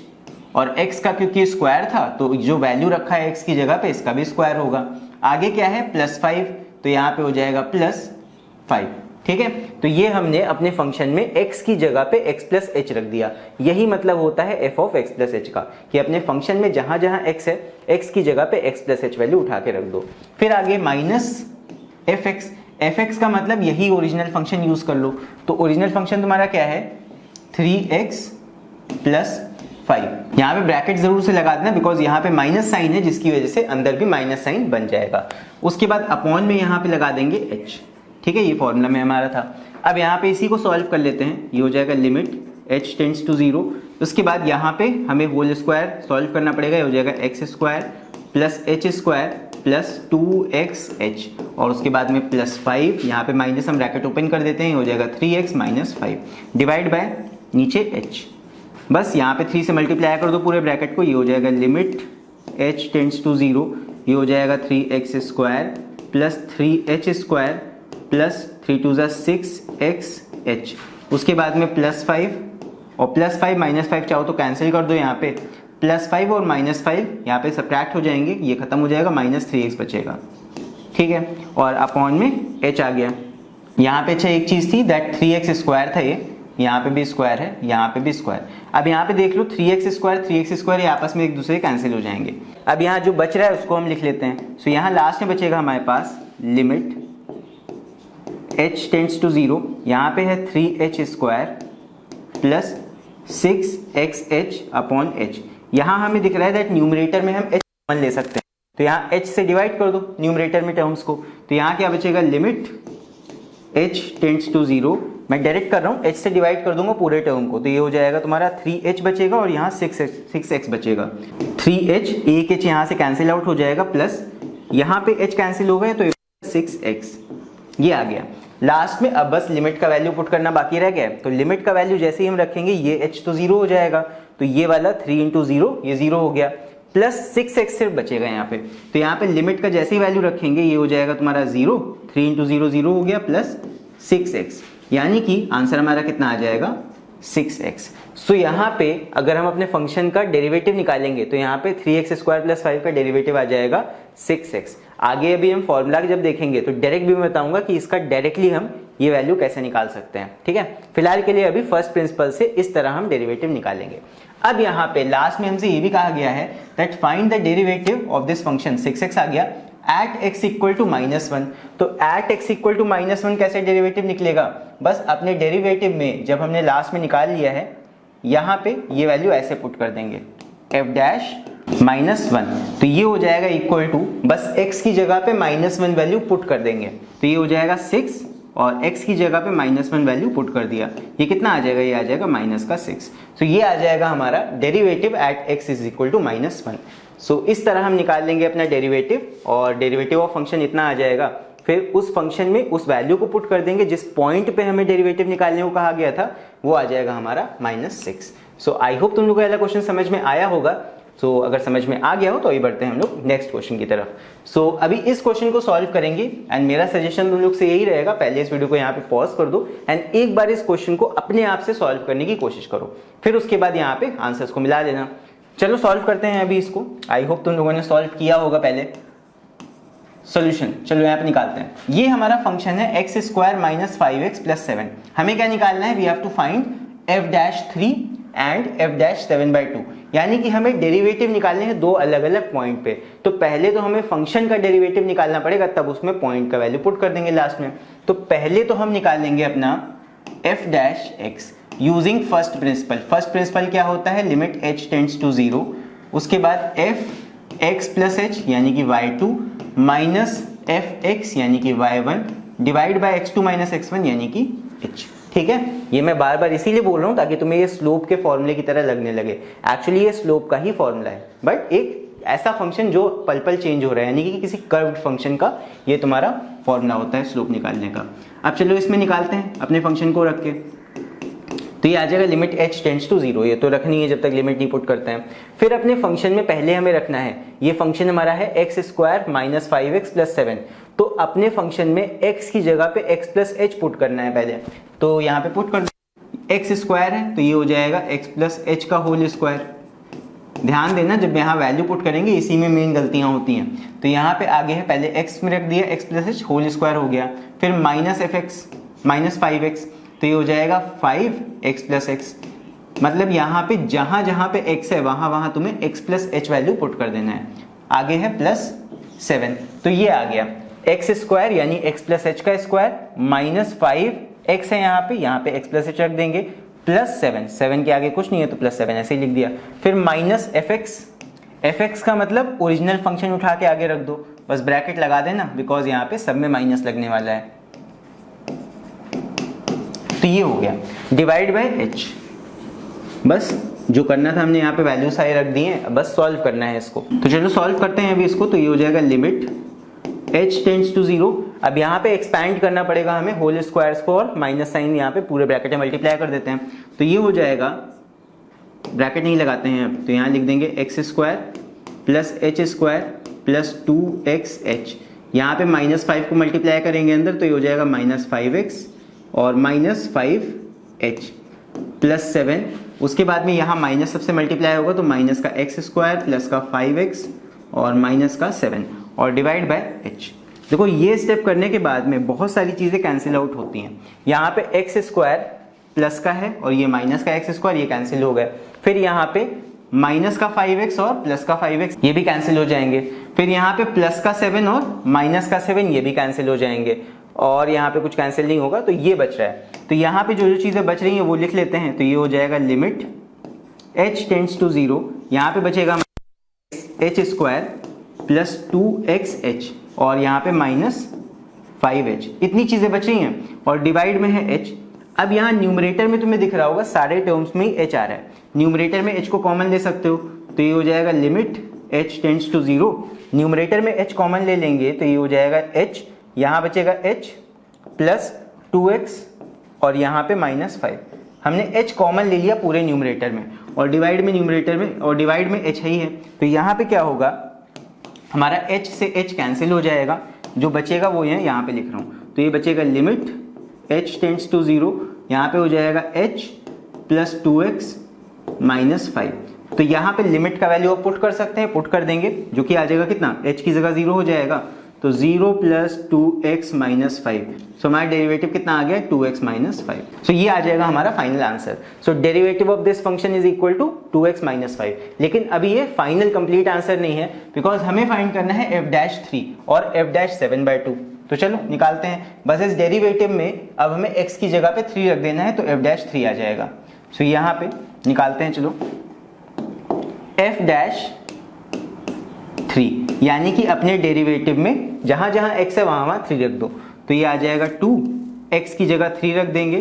और एक्स का क्योंकि स्क्वायर था तो जो वैल्यू रखा है एक्स की जगह पे इसका भी स्क्वायर होगा। आगे क्या है +5, तो यहाँ पे हो जाएगा +5। ठीक है, तो ये हमने अपने फंक्शन में x की जगह पे x प्लस एच रख दिया। यही मतलब होता है f of x plus H का, कि अपने फंक्शन में जहां जहां x है x की जगह पे x प्लस एच वैल्यू उठा के रख दो। फिर आगे -fx, fx का मतलब यही ओरिजिनल फंक्शन यूज कर लो। तो ओरिजिनल फंक्शन तुम्हारा क्या है 3x प्लस 5। यहाँ पे ब्रैकेट जरूर से लगा देना बिकॉज यहाँ पे माइनस साइन है जिसकी वजह से अंदर भी माइनस साइन बन जाएगा। उसके बाद अपॉन में यहाँ पे लगा देंगे h। ठीक है, ये फॉर्मूला में हमारा था। अब यहाँ पे इसी को सॉल्व कर लेते हैं। ये हो जाएगा लिमिट h टेंड्स टू 0। उसके बाद यहाँ पे हमें होल स्क्वायर सॉल्व करना पड़ेगा। ये हो जाएगा x square plus h square plus 2xh, और उसके बाद में +5। यहाँ पे माइनस हम ब्रैकेट ओपन कर देते हैं। हो जाएगा 3x माइनस 5 डिवाइड बाय नीचे h। बस यहाँ पे 3 से मल्टीप्लाई कर दो पूरे ब्रैकेट को। ये हो जाएगा लिमिट h टेंड्स टू 0। ये हो जाएगा 3x square plus 3h square plus 3 2 6xh। उसके बाद में +5 और +5 -5 चाहो तो कैंसिल कर दो। यहाँ पे +5 और -5 यहाँ पे सब्ट्रैक्ट हो जाएंगे, ये खत्म हो जाएगा, -3x बचेगा। ठीक है, और अपॉन में h आ गया। यहाँ पे अच्छा एक चीज थी दैट 3x स्क्वायर था, ये यहाँ पे भी स्क्वायर है, यहाँ पे भी स्क्वायर। अब यहाँ पे देख लो 3x स्क्वायर ये आपस में एक दूसरे कैंसिल हो जाएंगे। अब यहाँ जो बच रहा है उसको हम लिख लेते हैं। सो यहाँ लास्ट में बचेगा हमारे पास लिमिट h टेंड्स टू 0। यहाँ पे है 3h square plus 6xh upon h। यहाँ हमें दिख रहा है दैट न्यूमरेटर में हम h कॉमन ले सकते हैं, तो यहाँ h से डिवाइड कर दो न्यूमरेटर में टर्म्स को। तो यहाँ क्या बचेगा लिमिट h टेंड्स टू 0। मैं डायरेक्ट कर रहा हूँ, h से डिवाइड कर दूंगा पूरे टर्म को। तो ये हो जाएगा तुम्हारा 3h बचेगा और यहाँ 6x बचेगा। 3h एक h यहाँ से कैंसिल आउट हो जाएगा, प्लस यहाँ पे h कैंसिल हो गए तो 6x ये आ गया। लास्ट में अब बस लिमिट का वैल्यू पुट करना बाकी रह गया। तो लिमिट का वैल्यू जैसे ही हम रखेंगे ये h तो 0 हो जाएगा, तो ये वाला 3 × 0 ये 0 हो गया, प्लस 6x सिर्फ बचेगा यहाँ पे। तो यहाँ पे लिमिट का जैसे ही वैल्यू रखेंगे ये हो जाएगा तुम्हारा 0, 3 × 0 0 हो गया, प्लस 6x, यानी कि आंसर हमारा कितना आ जाएगा 6x। सो यहाँ पे अगर हम अपने फंक्शन का डेरिवेटिव निकालेंगे तो यहाँ पे 3x स्क्वायर प्लस 5 का डेरिवेटिव आ जाएगा 6x। आगे अभी हम फॉर्मूला जब देखेंगे तो डायरेक्ट भी मैं बताऊंगा कि इसका डायरेक्टली हम ये वैल्यू कैसे निकाल सकते हैं। ठीक है, फिलहाल के लिए अभी फर्स्ट प्रिंसिपल से इस तरह हम डेरिवेटिव निकालेंगे। अब यहाँ पे लास्ट में हमसे ये भी कहा गया है that find the derivative of this function. 6x आ गया एट x इक्वल टू -1। तो एट x इक्वल टू -1 कैसे डेरिवेटिव निकलेगा, बस अपने डेरिवेटिव में जब हमने लास्ट में निकाल लिया है यहाँ पे ये वैल्यू ऐसे पुट कर देंगे f'-1। तो ये हो जाएगा इक्वल टू, बस x की जगह पे -1 वैल्यू पुट कर देंगे, तो ये हो जाएगा 6 और x की जगह पे -1 वैल्यू पुट कर दिया। ये कितना आ जाएगा, ये आ जाएगा -6। तो ये आ जाएगा हमारा derivative at x is equal to -1। सो इस तरह हम निकाल लेंगे अपना डेरिवेटिव, और डेरिवेटिव ऑफ फंक्शन इतना आ जाएगा। फिर उस फंक्शन में उस वैल्यू को पुट कर देंगे जिस पॉइंट पे हमें डेरिवेटिव निकालने को कहा गया था, वो आ जाएगा हमारा -6। सो आई होप तुम लोग को पहला क्वेश्चन समझ में आया होगा। सो अगर समझ में आ गया हो तो अभी बढ़ते हैं हम लोग नेक्स्ट क्वेश्चन की तरफ। सो अभी इस क्वेश्चन को सॉल्व करेंगे एंड मेरा सजेशन तुम लोग से यही रहेगा, पहले इस वीडियो को यहाँ पे पॉज कर दो एंड एक बार इस क्वेश्चन को अपने आप से सॉल्व करने की कोशिश करो, फिर उसके बाद यहाँ पे आंसर्स को मिला लेना। चलो सॉल्व करते हैं अभी इसको। आई होप तुम लोगों ने सॉल्व किया होगा पहले। सॉल्यूशन चलो यहाँ पे निकालते हैं। ये हमारा फंक्शन है x square minus 5x plus 7। हमें क्या निकालना है, we have to find f'3 and f'7/2, यानी कि हमें डेरिवेटिव निकालने हैं दो अलग अलग पॉइंट पे। तो पहले तो हमें फंक्शन का डेरिवेटिव निकालना पड़ेगा, तब उसमें पॉइंट का वैल्यू पुट कर देंगे लास्ट में। तो पहले तो हम निकालेंगे अपना f' using first principal. First principle क्या होता है, लिमिट h टेंड्स टू 0। उसके बाद f(x + h) यानी कि y2 माइनस f(x) यानी कि y1 divide by x2 minus x1 यानी कि h। ठीक है, ये मैं बार बार इसीलिए बोल रहा हूं ताकि तुम्हें ये स्लोप के फॉर्मूले की तरह लगने लगे। एक्चुअली ये स्लोप का ही फॉर्मूला है, बट एक ऐसा फंक्शन जो पल पल चेंज हो रहा है, यानी कि किसी कर्व्ड फंक्शन का ये तुम्हारा फॉर्मूला होता है स्लोप निकालने का। अब चलो इसमें निकालते हैं अपने फंक्शन को रख के। तो ये आ जाएगा लिमिट h टेंड्स टू 0, ये तो रखनी है जब तक लिमिट नहीं पुट करते हैं। फिर अपने फंक्शन में पहले हमें रखना है, ये फंक्शन हमारा है x square minus 5x plus 7, तो अपने फंक्शन में x की जगह पे x प्लस h पुट करना है पहले। तो यहाँ पे पुट कर दो, x स्क्वायर है तो ये हो जाएगा x प्लस h का होल स्क्वायर। ध्यान देना जब यहाँ वैल्यू पुट करेंगे इसी में मेन गलतियां होती हैं। तो यहाँ पे आगे है, पहले x में रख दिया, x plus h whole square हो गया, फिर माइनस fx माइनस 5x, तो ये हो जाएगा 5x प्लस x। मतलब यहाँ पे जहां जहां पे x है वहां वहां तुम्हें x plus h value put कर देना है। आगे है प्लस 7, तो ये आ गया x स्क्वायर यानी x प्लस h का स्क्वायर माइनस 5x है यहाँ पे x प्लस h रख देंगे, प्लस 7 के आगे कुछ नहीं है तो प्लस 7 ऐसे ही लिख दिया, फिर माइनस fx का मतलब ओरिजिनल फंक्शन उठा के आगे रख दो, बस ब्रैकेट लगा देना बिकॉज यहाँ पे सब में माइनस लगने वाला है। तो ये हो गया डिवाइड बाय h। बस जो करना था हमने यहाँ पे वैल्यू सारे रख दी हैं, बस सॉल्व करना है इसको। तो चलो सॉल्व करते हैं अभी इसको। तो ये हो जाएगा लिमिट h टेंड्स टू 0। अब यहाँ पे एक्सपैंड करना पड़ेगा हमें होल स्क्वायर्स को, और माइनस साइन यहाँ पे पूरे ब्रैकेट में मल्टीप्लाई कर देते हैं। तो ये हो जाएगा, ब्रैकेट नहीं लगाते हैं अब, तो यहाँ लिख देंगे x square plus h square plus 2xh। यहाँ पे माइनस 5 को मल्टीप्लाई करेंगे अंदर, तो ये हो जाएगा माइनस 5x और माइनस 5h प्लस 7। उसके बाद में यहाँ माइनस सबसे मल्टीप्लाई होगा तो माइनस का x स्क्वायर प्लस का 5x और माइनस का 7 और डिवाइड बाय h। देखो ये स्टेप करने के बाद में बहुत सारी चीजें कैंसिल आउट होती हैं। यहाँ पे x स्क्वायर प्लस का है और ये माइनस का x स्क्वायर, ये कैंसिल हो गए। फिर यहाँ पे माइनस का 5x और प्लस का 5x ये भी कैंसिल हो जाएंगे। फिर यहाँ पे प्लस का 7 और माइनस का 7 ये भी कैंसिल हो जाएंगे, और यहाँ पे कुछ कैंसिल नहीं होगा तो ये बच रहा है। तो यहाँ पे जो जो चीजें बच रही हैं वो लिख लेते हैं। तो ये हो जाएगा लिमिट h टेंड्स टू 0, यहाँ पे बचेगा h स्क्वायर प्लस 2xh और यहाँ पे माइनस 5h। इतनी चीजें बच रही हैं और डिवाइड में है h। अब यहाँ न्यूमरेटर में तुम्हें दिख रहा होगा सारे टर्म्स में ही h आ रहा है, न्यूमरेटर में h को कॉमन ले सकते हो। तो ये हो जाएगा limit h tends to 0, numerator में h कॉमन ले लेंगे तो ये हो जाएगा h, यहाँ बचेगा h प्लस 2x और यहाँ पे माइनस 5। हमने h कॉमन ले लिया पूरे न्यूमरेटर में, और डिवाइड में न्यूमरेटर में, और डिवाइड में h ही है। तो यहाँ पे क्या होगा, हमारा h से h कैंसिल हो जाएगा, जो बचेगा वो यहाँ पे लिख रहा हूँ। तो ये बचेगा लिमिट h टेंड्स टू 0, यहाँ पे हो जाएगा h प्लस 2x माइनस 5। तो यहाँ पे लिमिट का वैल्यू आप पुट कर सकते हैं, पुट कर देंगे जो कि आ जाएगा कितना, h की जगह 0 हो जाएगा, तो 0 प्लस 2x माइनस 5। सो हमारा डेरिवेटिव कितना आ गया, 2x माइनस 5। सो ये आ जाएगा हमारा final answer. So derivative of this function is equal to 2x minus 5। लेकिन अभी ये फाइनल कंप्लीट आंसर नहीं है, बिकॉज हमें फाइंड करना है f'3 और f'7/2। तो चलो निकालते हैं। बस इस डेरिवेटिव में अब हमें x की जगह पे 3 रख देना है, तो f'3 आ जाएगा। सो यहाँ पे निकालते हैं, चलो f'3 यानी कि अपने डेरिवेटिव में जहां जहां x है वहां वहां 3 रख दो। तो ये आ जाएगा 2, x की जगह 3 रख देंगे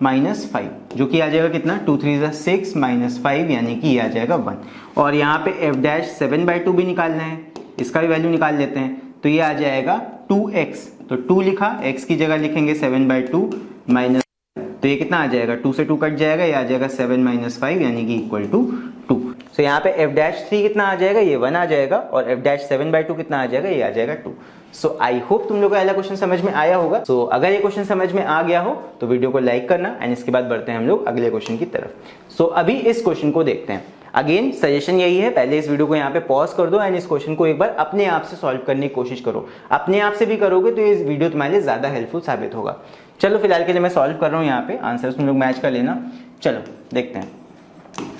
माइनस 5, जो कि आ जाएगा कितना, 2 3 6 माइनस 5 यानी कि ये आ जाएगा 1। और यहाँ पे f'7/2 भी निकालना है, इसका भी वैल्यू निकाल लेते हैं। तो ये आ जाएगा 2x, तो 2 लिखा, x की जगह लिखेंगे 7/2 माइनस, तो ये कितना आ जाएगा, 2 से 2 कट जाएगा, ये आ जाएगा 7 माइनस 5 यानी कि इक्वल टू 2। सो यहाँ पे f'3 कितना आ जाएगा, ये 1 आ जाएगा, और f'7/2 कितना आ जाएगा, ये आ जाएगा 2। सो आई होप तुम लोग को पहला क्वेश्चन समझ में आया होगा। सो अगर ये क्वेश्चन समझ में आ गया हो तो वीडियो को लाइक करना, एंड इसके बाद बढ़ते हैं हम लोग अगले क्वेश्चन की तरफ। सो अभी इस क्वेश्चन को देखते हैं। अगेन सजेशन यही है, पहले इस वीडियो को यहाँ पे पॉज कर दो एंड इस क्वेश्चन को एक बार अपने आप से सॉल्व करने की कोशिश करो। अपने आप से भी करोगे तो ये वीडियो तुम्हारे लिए ज्यादा हेल्पफुल साबित होगा। चलो फिलहाल के लिए मैं सॉल्व कर रहा हूँ, यहाँ पे आंसर तुम लोग मैच कर लेना। चलो देखते हैं।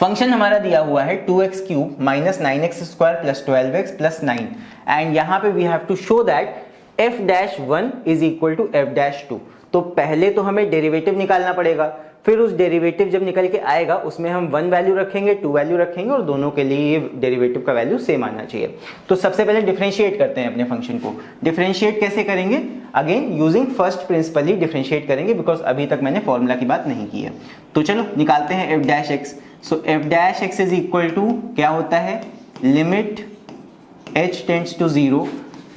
फंक्शन हमारा दिया हुआ है 2x cube minus 9x square plus 12x plus 9, and यहाँ पे we have to show that f'1 is equal to f'2। तो पहले तो हमें डेरिवेटिव निकालना पड़ेगा, फिर उस डेरिवेटिव जब निकल के आएगा उसमें हम 1 वैल्यू रखेंगे, 2 वैल्यू रखेंगे, और दोनों के लिए ये डेरिवेटिव का वैल्यू सेम आना चाहिए। तो सबसे पहले डिफरेंशिएट करते हैं अपने फंक्शन को। डिफरेंशिएट कैसे करेंगे, अगेन यूजिंग फर्स्ट प्रिंसिपल ही डिफरेंशिएट करेंगे, बिकॉज अभी तक मैंने फॉर्मूला की बात नहीं की है। तो चलो निकालते हैं f'(x). So f'(x) is equal to क्या होता है, limit h tends to 0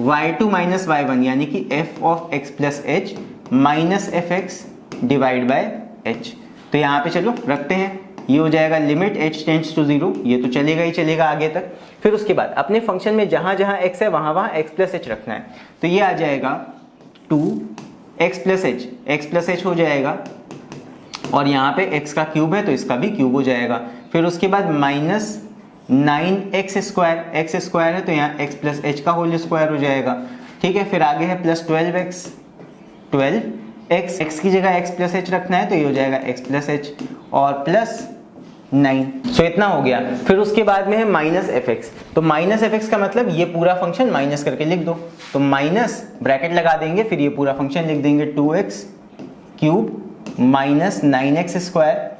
y2 minus y1 यानी कि f of x plus h minus fx divide by h। तो यहाँ पे चलो रखते हैं, ये हो जाएगा लिमिट h टेंड्स टू 0, ये तो चलेगा ही चलेगा आगे तक। फिर उसके बाद अपने फंक्शन में जहां जहां x है वहां वहां x प्लस एच रखना है, तो ये आ जाएगा 2x plus H, x plus H हो जाएगा, और यहाँ पे x का क्यूब है तो इसका भी क्यूब हो जाएगा। फिर उसके बाद minus 9x square, x square है तो यहाँ x प्लस एच का होल स्क्वायर हो जाएगा, ठीक है। फिर आगे है प्लस 12x, 12x, x की जगह x प्लस एच रखना है तो ये हो जाएगा x प्लस एच और प्लस 9। सो इतना हो गया। फिर उसके बाद में है माइनस एफ एक्स, तो माइनस एफ एक्स का मतलब ये पूरा फंक्शन माइनस करके लिख दो, तो माइनस ब्रैकेट लगा देंगे, फिर ये पूरा फंक्शन लिख देंगे 2x cube minus 9x square,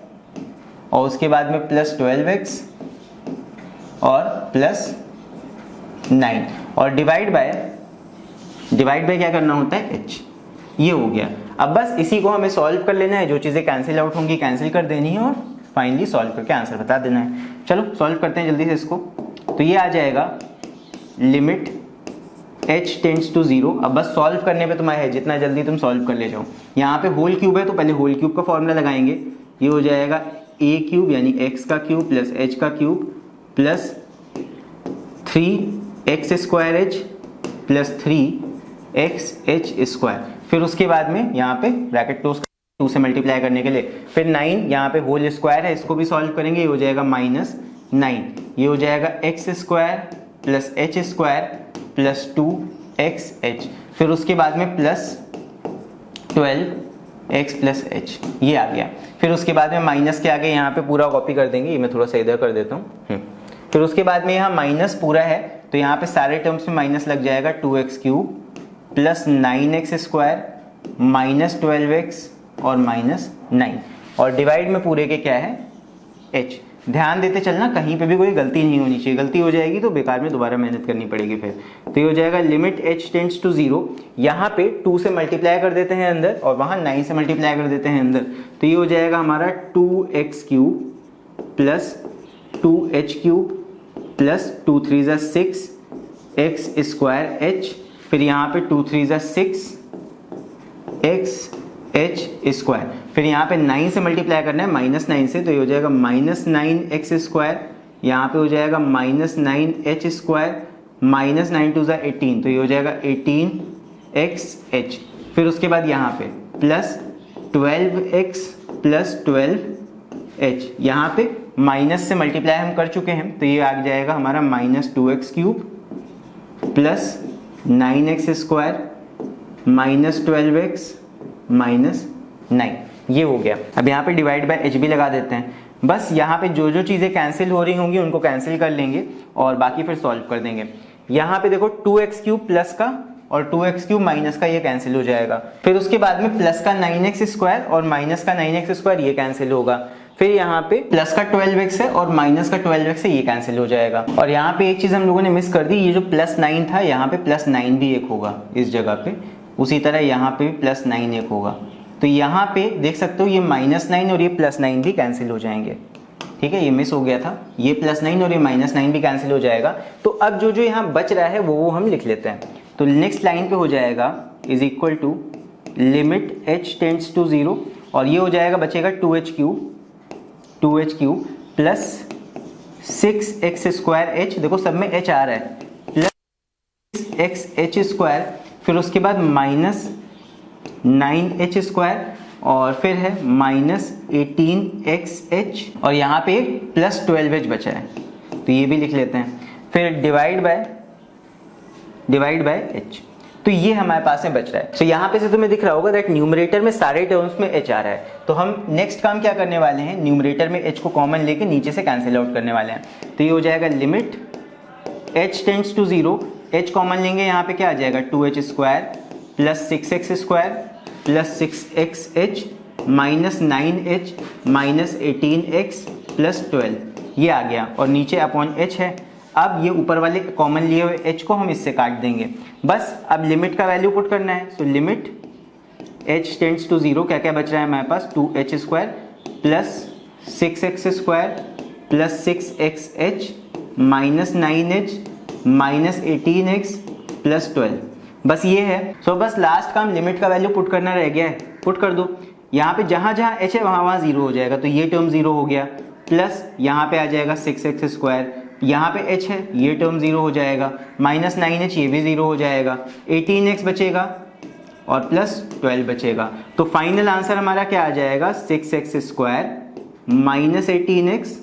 और उसके बाद में प्लस 12x और प्लस 9, और डिवाइड बाय क्या करना होता है h, ये हो गया। अब बस इसी को हमें सॉल्व कर लेना है, जो चीज़ें कैंसिल आउट होंगी कैंसिल कर देनी है और फाइनली सॉल्व करके आंसर बता देना है। चलो सॉल्व करते हैं जल्दी से इसको। तो ये आ जाएगा लिमिट h टेंड्स टू 0। अब बस सॉल्व करने पे तुम्हारा है, जितना जल्दी तुम सॉल्व कर ले जाओ। यहाँ पे होल क्यूब है तो पहले होल क्यूब का फॉर्मूला लगाएंगे, ये हो जाएगा a क्यूब यानी x का क्यूब प्लस h का cube plus 3x square h plus 3x h square. फिर उसके बाद में यहाँ पे ब्रैकेट क्लोज 2 से मल्टीप्लाई करने के लिए, फिर 9 यहाँ पे होल स्क्वायर है, इसको भी सॉल्व करेंगे, ये हो जाएगा माइनस 9, ये हो जाएगा x square plus h square plus 2xh। फिर उसके बाद में प्लस 12x प्लस h, ये आ गया। फिर उसके बाद में माइनस के आगे यहाँ पे पूरा कॉपी कर देंगे, ये मैं थोड़ा सा इधर कर देता हूँ। फिर उसके बाद में यहाँ माइनस पूरा है तो यहाँ पे सारे टर्म्स में माइनस लग जाएगा, 2x cube plus 9x square minus 12x और माइनस 9, और डिवाइड में पूरे के क्या है h। ध्यान देते चलना, कहीं पे भी कोई गलती नहीं होनी चाहिए, गलती हो जाएगी तो बेकार में दोबारा मेहनत करनी पड़ेगी फिर। तो ये हो जाएगा लिमिट h टेंड्स टू 0, यहाँ पे 2 से मल्टीप्लाई कर देते हैं अंदर और वहाँ 9 से मल्टीप्लाई कर देते हैं अंदर, तो ये हो जाएगा हमारा 2x cube plus 2h cube plus 2 3 ज़ा 6 x स्क्वायर h, फिर यहाँ पे 2 3 ज़ा 6 x h स्क्वायर, फिर यहाँ पे 9 से मल्टीप्लाई करना है माइनस 9 से, तो ये हो जाएगा माइनस 9x स्क्वायर, यहाँ पे हो जाएगा माइनस 9h स्क्वायर माइनस 9 2 ज़ा 18, तो ये हो जाएगा 18xh। फिर उसके बाद यहाँ पे प्लस 12x प्लस 12h, यहाँ पे माइनस से मल्टीप्लाई हम कर चुके हैं तो ये आ जाएगा हमारा minus 2x cube plus 9x square minus 12x minus 9, ये हो गया। अब यहाँ पे डिवाइड बाय h भी लगा देते हैं, बस यहाँ पे जो जो चीज़ें कैंसिल हो रही होंगी उनको कैंसिल कर लेंगे और बाकी फिर सॉल्व कर देंगे। यहाँ पे देखो 2x क्यूब प्लस का और 2x क्यूब माइनस का ये कैंसिल हो जाएगा, फिर उसके बाद में प्लस का 9x स्क्वायर और माइनस का 9x स्क्वायर ये कैंसिल होगा, फिर यहाँ पे प्लस का 12x है और माइनस का 12x है, ये कैंसिल हो जाएगा। और यहाँ पे एक चीज हम लोगों ने मिस कर दी, ये जो प्लस 9 था यहाँ पे प्लस 9 भी एक होगा इस जगह पे, उसी तरह यहाँ पे भी प्लस 9 एक होगा, तो यहाँ पे देख सकते हो ये माइनस 9 और ये प्लस 9 भी कैंसिल हो जाएंगे, ठीक है। ये मिस हो गया था, ये प्लस 9 और ये माइनस 9 भी कैंसिल हो जाएगा। तो अब जो जो यहाँ बच रहा है वो हम लिख लेते हैं। तो नेक्स्ट लाइन पे हो जाएगा is equal to limit h tends to 0, और ये हो जाएगा बचेगा 2h cube plus 6x square h, देखो सब में h आ रहा है, प्लस 6xh स्क्वायर, फिर उसके बाद माइनस 9h स्क्वायर और फिर है माइनस 18xh, और यहाँ पे प्लस 12h बचा है तो ये भी लिख लेते हैं। फिर डिवाइड बाय h, तो ये हमारे पास में बच रहा है। तो यहाँ पे से तुम्हें दिख रहा होगा दैट न्यूमरेटर में सारे टर्म्स में h आ रहा है, तो हम नेक्स्ट काम क्या करने वाले हैं, न्यूमरेटर में h को कॉमन लेके नीचे से कैंसिल आउट करने वाले हैं। तो ये हो जाएगा limit h tends to 0, h common लेंगे, यहाँ पे क्या आ जाएगा 2h square plus 6x square plus 6xh minus 9h minus 18x plus 12, ये आ गया, और नीचे अपॉन h है। अब ये ऊपर वाले कॉमन लिए हुए h को हम इससे काट देंगे, बस अब लिमिट का वैल्यू पुट करना है। So limit h tends to 0, क्या क्या बच रहा है हमारे पास 2h square plus 6x square plus 6xh minus 9h minus 18x plus 12, बस ये है। सो बस लास्ट काम लिमिट का वैल्यू पुट करना रह गया है, पुट कर दो। यहाँ पे जहाँ जहाँ h है वहाँ वहाँ 0 हो जाएगा, तो ये टर्म 0 हो गया, प्लस यहाँ पे आ जाएगा 6x स्क्वायर, यहाँ पे h है, ये टर्म 0 हो जाएगा, माइनस 9h ये भी 0 हो जाएगा, 18x बचेगा और प्लस 12 बचेगा। तो फाइनल आंसर हमारा क्या आ जाएगा, 6x square minus 18x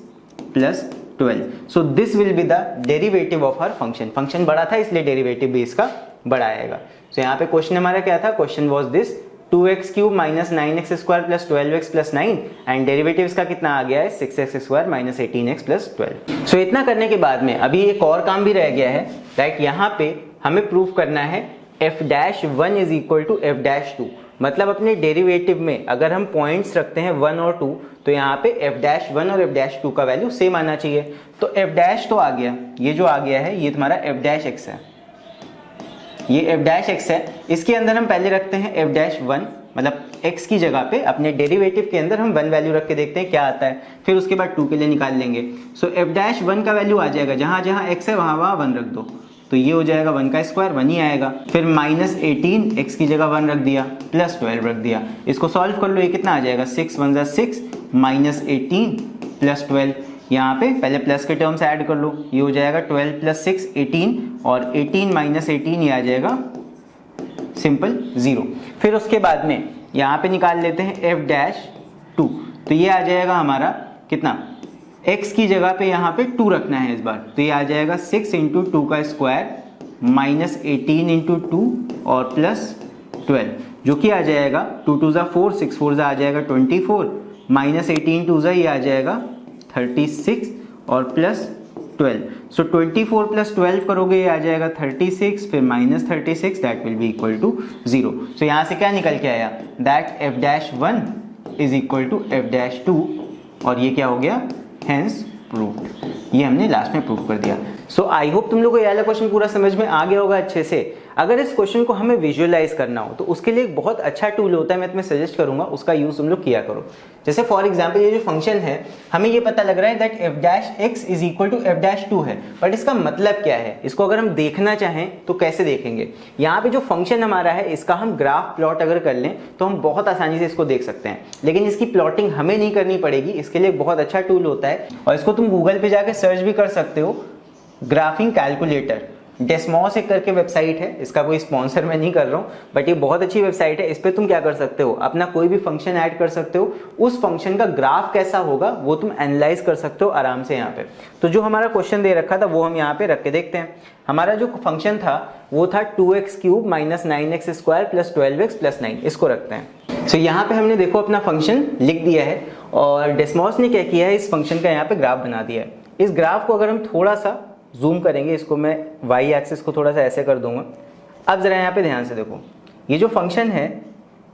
plus 12। So this will be the derivative of her function. Function बड़ा था इसलिए डेरिवेटिव भी इसका बड़ा आएगा। सो यहाँ पे क्वेश्चन हमारा क्या था, question was this 2x cube minus 9x square plus 12x plus 9 and derivative इसका कितना आ गया है, 6x square minus 18x plus 12। सो इतना करने के बाद में अभी एक और काम भी रह गया है, राइट। यहाँ पे हमें प्रूव करना है f'1 is equal to f'2। मतलब अपने डेरिवेटिव में अगर हम पॉइंट्स रखते हैं 1 और 2 तो यहाँ पे f'1 और f'2 का वैल्यू सेम आना चाहिए। तो f' तो आ गया, ये जो आ गया है ये तुम्हारा f'(x) है, ये f'(x) है। इसके अंदर हम पहले रखते हैं f'1, मतलब x की जगह पे अपने डेरिवेटिव के अंदर हम 1 वैल्यू रख के देखते हैं क्या आता है, फिर उसके बाद 2 के लिए निकाल लेंगे। सो f'1 का वैल्यू आ जाएगा, जहाँ जहाँ x है वहाँ वहाँ 1 रख दो, तो ये हो जाएगा 1 का स्क्वायर 1 ही आएगा। फिर माइनस 18, x की जगह 1 रख दिया, प्लस 12 रख दिया। इसको सॉल्व कर लो, ये कितना आ जाएगा, 6 1 जा 6 माइनस 18 प्लस 12। यहाँ पे पहले प्लस के टर्म्स ऐड कर लो, ये हो जाएगा 12 प्लस 6 18 और 18 माइनस 18 ये आ जाएगा सिंपल 0। फिर उसके बाद में यहाँ पे निकाल लेते हैं f'2, तो ये आ जाएगा हमारा कितना, x की जगह पे यहाँ पे 2 रखना है इस बार, तो ये आ जाएगा 6 इंटू 2 का स्क्वायर माइनस 18 इंटू 2 और प्लस 12, जो कि आ जाएगा 2 2 जा 4 6 4 जा आ जाएगा 24 माइनस 18 2 जा ये आ जाएगा 36 और प्लस 12। सो 24 प्लस 12 करोगे ये आ जाएगा 36, फिर minus 36, that will be equal to 0। सो यहाँ से क्या निकल के आया, that f'1 is equal to f'2 और ये क्या हो गया, हेंस प्रूव्ड। ये हमने लास्ट में प्रूव कर दिया। सो आई होप तुम लोग को ये वाला क्वेश्चन पूरा समझ में आ गया होगा अच्छे से। अगर इस क्वेश्चन को हमें विजुअलाइज करना हो तो उसके लिए एक बहुत अच्छा टूल होता है, मैं तुम्हें सजेस्ट करूंगा उसका यूज तुम लोग किया करो। जैसे फॉर एग्जांपल ये जो फंक्शन है, हमें ये पता लग रहा है that f'(x) is equal to f'2 है, बट इसका मतलब क्या है, इसको अगर हम देखना चाहें तो कैसे देखेंगे। यहाँ पे जो फंक्शन हमारा है इसका हम ग्राफ प्लॉट अगर कर लें तो हम बहुत आसानी से इसको देख सकते हैं, लेकिन इसकी प्लॉटिंग हमें नहीं करनी पड़ेगी। इसके लिए बहुत अच्छा टूल होता है और इसको तुम गूगल पे जाके सर्च भी कर सकते हो, ग्राफिंग कैलकुलेटर। डेस्मॉस एक करके वेबसाइट है, इसका कोई स्पॉन्सर मैं नहीं कर रहा हूँ, बट ये बहुत अच्छी वेबसाइट है। इस पे तुम क्या कर सकते हो, अपना कोई भी फंक्शन ऐड कर सकते हो, उस फंक्शन का ग्राफ कैसा होगा वो तुम एनालाइज कर सकते हो आराम से यहाँ पे। तो जो हमारा क्वेश्चन दे रखा था वो हम यहाँ पे रख के देखते हैं। हमारा जो फंक्शन था वो था 2x cube minus 9x square plus 12x plus 9, इसको रखते हैं। सो यहाँ पे हमने देखो अपना फंक्शन लिख दिया है और डेस्मॉस ने क्या किया है, इस फंक्शन का यहाँ पे ग्राफ बना दिया है। इस ग्राफ को अगर हम थोड़ा सा जूम करेंगे, इसको मैं y एक्सिस को थोड़ा सा ऐसे कर दूंगा। अब जरा यहाँ पे ध्यान से देखो, ये जो फंक्शन है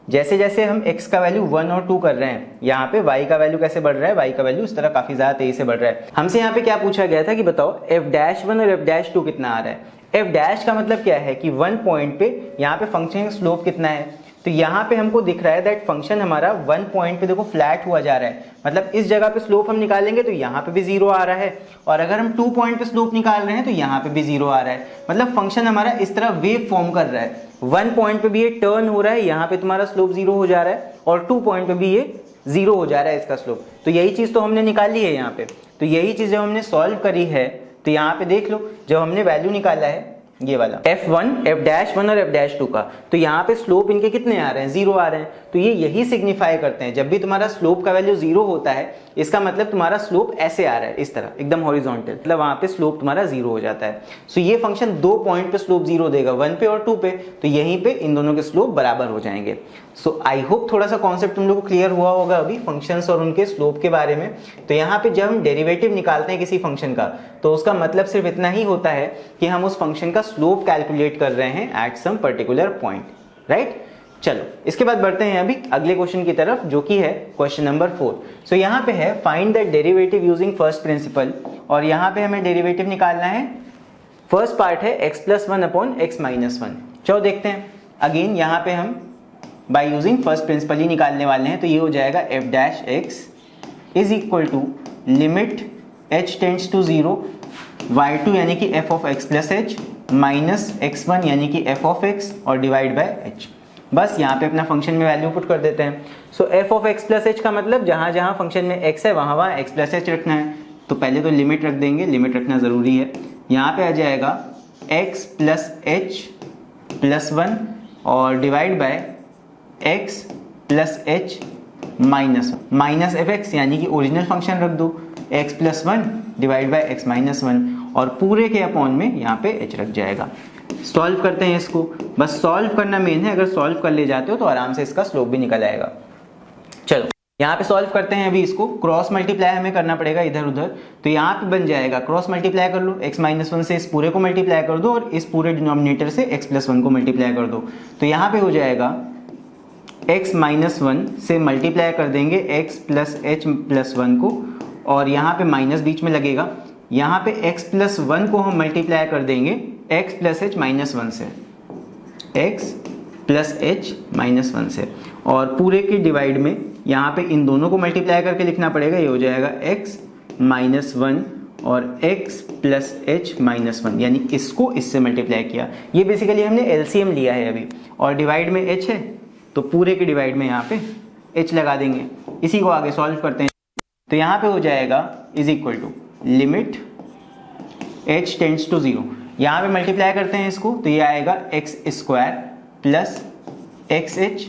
जैसे जैसे हम x का वैल्यू 1 और 2 कर रहे हैं, यहाँ पे y का वैल्यू कैसे बढ़ रहा है, y का वैल्यू इस तरह काफी ज्यादा तेजी से बढ़ रहा है। हमसे यहाँ पे क्या पूछा गया था कि बताओ f'1 और f'2 कितना आ रहा है। f' का मतलब क्या है कि 1 पॉइंट पे यहाँ पे फंक्शन का स्लोप कितना है, तो यहाँ पे हमको दिख रहा है दैट फंक्शन हमारा 1 पॉइंट पे देखो फ्लैट हुआ जा रहा है, मतलब इस जगह पे स्लोप हम निकालेंगे तो यहाँ पे भी 0 आ रहा है, और अगर हम 2 पॉइंट पे स्लोप निकाल रहे हैं तो यहाँ पे भी 0 आ रहा है। मतलब फंक्शन हमारा इस तरह वेव फॉर्म कर रहा है, 1 पॉइंट पे भी ये टर्न हो रहा है, यहाँ पे तुम्हारा स्लोप 0 हो जा रहा है, और 2 पॉइंट पे भी ये 0 हो जा रहा है इसका स्लोप। तो यही चीज तो हमने निकाली है यहाँ पे, तो यही चीज जब हमने सॉल्व करी है तो यहाँ पे देख लो, जब हमने वैल्यू निकाला है ये वाला f'1, f'1 और f'2 का, तो यहाँ पे स्लोप इनके कितने आ रहे हैं, 0 आ रहे हैं। तो ये यही सिग्निफाई करते हैं, जब भी तुम्हारा स्लोप का वैल्यू 0 होता है इसका मतलब तुम्हारा स्लोप ऐसे आ रहा है, इस तरह एकदम हॉरिजॉन्टल, मतलब वहां पे स्लोप तुम्हारा 0 हो जाता है। सो ये फंक्शन 2 पॉइंट पे स्लोप 0 देगा, 1 पे और 2 पे, तो यहीं पे इन दोनों के स्लोप बराबर हो जाएंगे। सो आई होप थोड़ा सा कॉन्सेप्ट तुम लोग को क्लियर हुआ होगा अभी फंक्शंस और उनके स्लोप के बारे में। तो यहाँ पे जब हम डेरिवेटिव निकालते हैं किसी फंक्शन का तो उसका मतलब सिर्फ इतना ही होता है कि हम उस फंक्शन का स्लोप कैलकुलेट कर रहे हैं at some particular point, right. चलो इसके बाद बढ़ते हैं अभी अगले क्वेश्चन की तरफ, जो कि है क्वेश्चन नंबर 4। सो यहाँ पे है find the derivative using first principle, और यहाँ पे हमें डेरिवेटिव निकालना है। फर्स्ट पार्ट है x plus 1 upon x minus 1। चलो देखते हैं, अगेन यहाँ पे हम बाय यूजिंग फर्स्ट प्रिंसिपल ही निकालने वाले हैं। तो ये हो जाएगा f'(x) is equal to limit h tends to 0 y2 यानी कि f of x plus h minus x1 यानी कि f ऑफ x और डिवाइड बाय h। बस यहाँ पे अपना फंक्शन में वैल्यू पुट कर देते हैं। So F of X plus H का मतलब जहाँ जहाँ फंक्शन में एक्स है वहाँ वहाँ एक्स प्लस एच रखना है। तो पहले तो लिमिट रख देंगे, लिमिट रखना ज़रूरी है। यहाँ पे आ जाएगा एक्स प्लस एच प्लस 1 और divide by x plus H minus F x, यानी कि ओरिजिनल फंक्शन रख दो x plus 1 divide by x minus 1 और पूरे के अपॉन में यहाँ पे एच रख जाएगा। सॉल्व करते हैं इसको, बस सॉल्व करना मेन है। अगर सॉल्व कर ले जाते हो तो आराम से इसका स्लोप भी निकल आएगा। चलो यहाँ पे सॉल्व करते हैं। अभी इसको क्रॉस मल्टीप्लाई हमें करना पड़ेगा इधर उधर, तो यहाँ पे बन जाएगा क्रॉस मल्टीप्लाई कर लो, x माइनस 1 से इस पूरे को मल्टीप्लाई कर दो और इस पूरे डिनोमिनेटर से x प्लस 1 को मल्टीप्लाई कर दो। तो यहाँ पे हो जाएगा x माइनस 1 से मल्टीप्लाई कर देंगे x प्लस एच प्लस 1 को और यहाँ पे माइनस बीच में लगेगा। यहाँ पे x प्लस 1 को हम मल्टीप्लाई कर देंगे x प्लस एच माइनस 1 से, x प्लस एच माइनस 1 से और पूरे के डिवाइड में यहाँ पे इन दोनों को मल्टीप्लाई करके लिखना पड़ेगा। ये हो जाएगा x माइनस 1 और x प्लस एच माइनस 1, यानी इसको इससे मल्टीप्लाई किया। ये बेसिकली हमने एलसीएम लिया है अभी और डिवाइड में h है तो पूरे के डिवाइड में यहाँ पे h लगा देंगे। इसी को आगे सॉल्व करते हैं। तो यहाँ पे हो जाएगा is equal to limit h tends to 0। यहाँ पे मल्टीप्लाई करते हैं इसको तो ये आएगा x square plus x H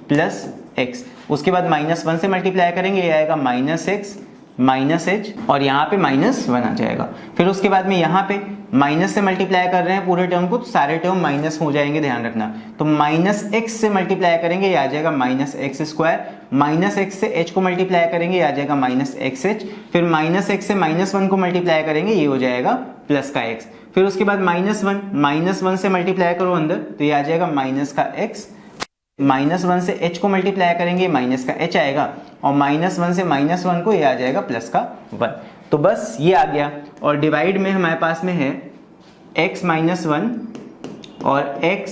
plus x. उसके बाद माइनस 1 से मल्टीप्लाई करेंगे, ये आएगा माइनस एक्स माइनस एच और यहाँ पे माइनस 1 आ जाएगा। फिर उसके बाद में यहाँ पे माइनस से मल्टीप्लाई कर रहे हैं पूरे टर्म को तो सारे टर्म माइनस हो जाएंगे, ध्यान रखना। तो माइनस एक्स से मल्टीप्लाई करेंगे, ये आ जाएगा minus x square. Minus x से एच को मल्टीप्लाई करेंगे, ये आ जाएगा माइनस एक्स एच। फिर माइनस एक्स से माइनस 1 को मल्टीप्लाई करेंगे, ये हो जाएगा प्लस का एक्स। फिर उसके बाद माइनस 1 से मल्टीप्लाई करो अंदर तो ये आ जाएगा माइनस का एक्स। माइनस 1 से h को मल्टीप्लाई करेंगे, माइनस का h आएगा और माइनस 1 से माइनस 1 को ये आ जाएगा प्लस का 1। तो बस ये आ गया और डिवाइड में हमारे पास में है x माइनस 1 और x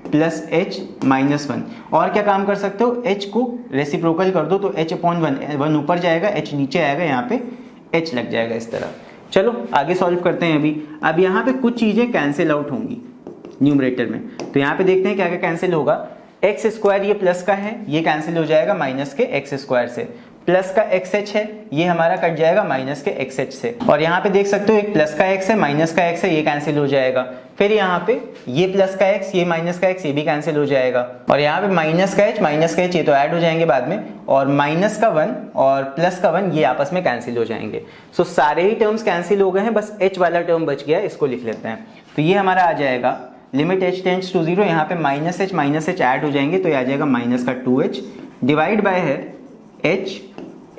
प्लस एच माइनस 1। और क्या काम कर सकते हो, h को रेसिप्रोकल कर दो तो h अपॉन 1 ऊपर जाएगा, h नीचे आएगा, यहाँ पे h लग जाएगा इस तरह। चलो आगे सॉल्व करते हैं। अब यहाँ पे कुछ चीजें कैंसिल आउट होंगी न्यूमरेटर में, तो यहाँ पे देखते हैं क्या क्या कैंसिल होगा। एक्स स्क्वायर ये प्लस का है, ये कैंसिल हो जाएगा माइनस के एक्स स्क्वायर से। प्लस का एक्स एच है, ये हमारा कट जाएगा माइनस के एक्स एच से। और यहाँ पे देख सकते हो एक प्लस का एक्स है, माइनस का एक्स है, ये कैंसिल हो जाएगा। फिर यहाँ पे ये प्लस का एक्स, ये माइनस का एक्स, ये भी कैंसिल हो जाएगा। और यहाँ पे माइनस का एच ये तो ऐड हो जाएंगे बाद में, और माइनस का 1 और प्लस का 1 ये आपस में कैंसिल हो जाएंगे। सो सारे ही टर्म्स कैंसिल हो गए हैं, बस एच वाला टर्म बच गया, इसको लिख लेते हैं। तो ये हमारा आ जाएगा लिमिट h टेंड्स टू 0, यहाँ पे माइनस एच ऐड हो जाएंगे तो ये आ जाएगा माइनस का 2h डिवाइड बाय है h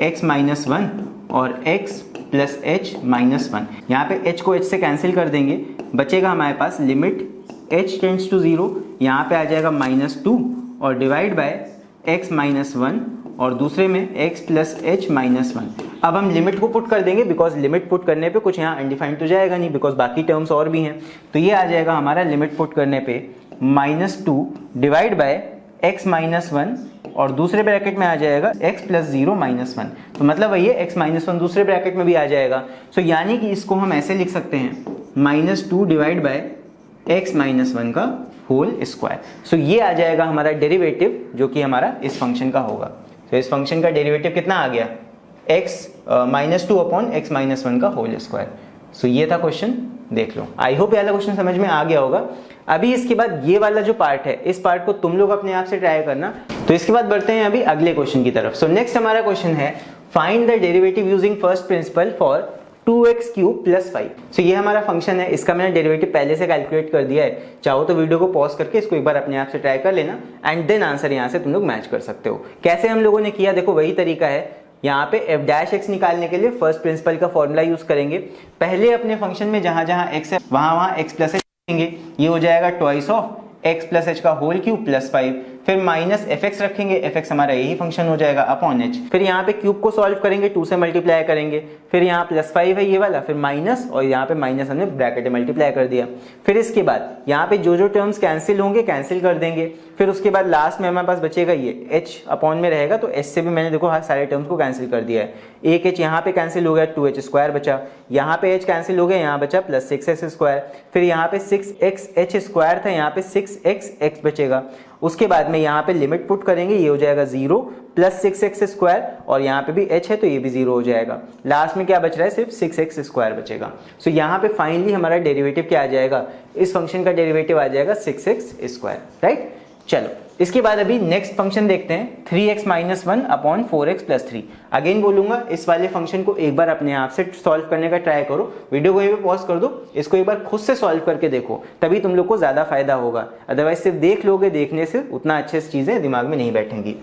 x माइनस 1 और x प्लस एच माइनस 1। यहाँ पे h को h से कैंसिल कर देंगे, बचेगा हमारे पास लिमिट h टेंड्स टू 0, यहाँ पे आ जाएगा माइनस 2 और डिवाइड बाय x माइनस 1 और दूसरे में x प्लस एच माइनस 1। अब हम लिमिट को पुट कर देंगे, बिकॉज लिमिट पुट करने पे कुछ यहाँ अनडिफाइंड तो जाएगा नहीं, बिकॉज बाकी टर्म्स और भी हैं। तो ये आ जाएगा हमारा लिमिट पुट करने पे -2 डिवाइड बाय x माइनस 1 और दूसरे ब्रैकेट में आ जाएगा x प्लस 0 माइनस 1। तो मतलब वही है x माइनस 1 दूसरे ब्रैकेट में भी आ जाएगा। सो यानी कि इसको हम ऐसे लिख सकते हैं -2 डिवाइड बाय x माइनस 1 का होल स्क्वायर। सो ये आ जाएगा हमारा डेरिवेटिव जो कि हमारा इस फंक्शन का होगा। तो इस फंक्शन का डेरिवेटिव कितना आ गया, x -2 अपॉन x माइनस 1 का होल स्क्वायर। सो ये था क्वेश्चन, देख लो। आई होप ये वाला क्वेश्चन समझ में आ गया होगा। अभी इसके बाद ये वाला जो पार्ट है, इस पार्ट को तुम लोग अपने आप से ट्राई करना। तो इसके बाद बढ़ते हैं अभी अगले क्वेश्चन की तरफ। सो नेक्स्ट हमारा क्वेश्चन है find the derivative using first principal for 2x cube plus 5। सो ये हमारा फंक्शन है, इसका मैंने डेरिवेटिव पहले से कैलकुलेट कर दिया है। चाहो तो वीडियो को पॉज करके इसको एक बार अपने आप से ट्राई कर लेना एंड देन आंसर यहाँ से तुम लोग मैच कर सकते हो। कैसे हम लोगों ने किया, देखो वही तरीका है। यहाँ पे f डैश x निकालने के लिए फर्स्ट प्रिंसिपल का फॉर्मूला यूज करेंगे। पहले अपने फंक्शन में जहां जहां x है वहां x प्लस एच रखेंगे, ये हो जाएगा twice of x plus H का होल क्यूब प्लस 5। फिर माइनस एफ एक्स रखेंगे, एफ एक्स हमारा यही फंक्शन हो जाएगा अपॉन एच। फिर यहाँ पे क्यूब को सॉल्व करेंगे, 2 से मल्टीप्लाई करेंगे। फिर यहाँ प्लस 5 है ये वाला, फिर माइनस और यहाँ पे माइनस हमने ब्रैकेट में मल्टीप्लाई कर दिया। फिर इसके बाद यहाँ पे जो जो टर्म्स कैंसिल होंगे कैंसिल कर देंगे। फिर उसके बाद लास्ट में हमारे पास बचेगा ये एच अपॉन में रहेगा, तो एच से भी मैंने देखो सारे टर्म्स को कैंसिल कर दिया है। एक एच यहाँ पे कैंसिल हो गया, 2h स्क्वायर बचा। यहाँ पे एच कैंसिल हो गया, यहाँ बचा प्लस 6x स्क्वायर। फिर यहाँ पे 6x एच स्क्वायर था, यहाँ पे 6x x बचेगा। उसके बाद में में यहाँ पे लिमिट पुट करेंगे, ये हो जाएगा 0 प्लस 6x² और यहाँ पे भी h है तो ये भी 0 हो जाएगा। लास्ट में क्या बच रहा है, सिर्फ 6x² बचेगा। सो यहाँ पे फाइनली हमारा डेरिवेटिव क्या आ जाएगा, इस फंक्शन का डेरिवेटिव आ जाएगा 6x², राइट। चलो इसके बाद अभी नेक्स्ट फंक्शन देखते हैं 3x - 1 अपॉन 4x + 3। अगेन बोलूंगा इस वाले फंक्शन को एक बार अपने आप से सॉल्व करने का ट्राई करो, वीडियो को यहीं पे पॉज कर दो, इसको एक बार खुद से सॉल्व करके देखो, तभी तुम लोग को ज्यादा फायदा होगा। अदरवाइज सिर्फ देख लोगे, देखने से उतना अच्छे से चीजें दिमाग में नहीं बैठेंगी।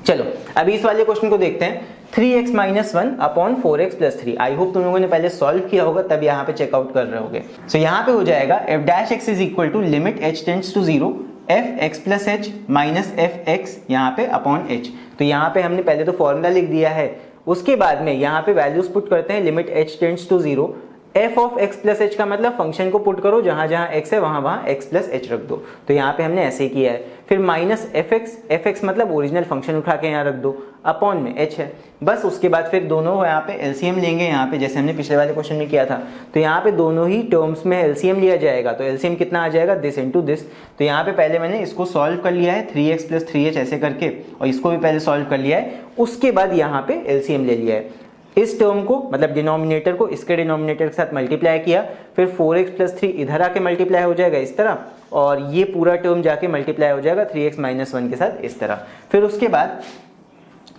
चलो अभी इस वाले क्वेश्चन को देखते हैं 3x - 1 upon 4x + 3। I hope तुम लोगों ने पहले सॉल्व किया होगा तब यहाँ पे चेकआउट कर रहे होगे। सो यहाँ पे हो जाएगा f' = limit h tends to 0 fx + h minus fx यहाँ पे अपॉन h। तो यहाँ पे हमने पहले तो फॉर्मूला लिख दिया है, उसके बाद में यहाँ पे वैल्यूज पुट करते हैं, limit h tends to 0 f of x + h का मतलब फंक्शन को पुट करो, जहां जहां x है वहां वहां x + h रख दो। तो यहाँ पे हमने ऐसे ही किया है। फिर माइनस fx मतलब ओरिजिनल फंक्शन उठा के यहाँ रख दो, अपॉन में h है बस। उसके बाद फिर दोनों यहाँ पे एलसीएम लेंगे, यहाँ पे जैसे हमने पिछले वाले क्वेश्चन में किया था। तो यहाँ पे दोनों ही टर्म्स में एलसीएम लिया जाएगा। तो एलसीएम कितना आ जाएगा, दिस इंटू दिस। तो यहाँ पे पहले मैंने इसको सॉल्व कर लिया है 3x + 3h ऐसे करके, और इसको भी पहले सॉल्व कर लिया है। उसके बाद यहाँ पे एलसीएम ले लिया है, इस टर्म को मतलब डिनोमिनेटर को इसके डिनोमिनेटर के साथ मल्टीप्लाई किया, फिर 4x + 3 इधर आके मल्टीप्लाई हो जाएगा इस तरह, और ये पूरा टर्म जाके मल्टीप्लाई हो जाएगा 3x - 1 के साथ इस तरह। फिर उसके बाद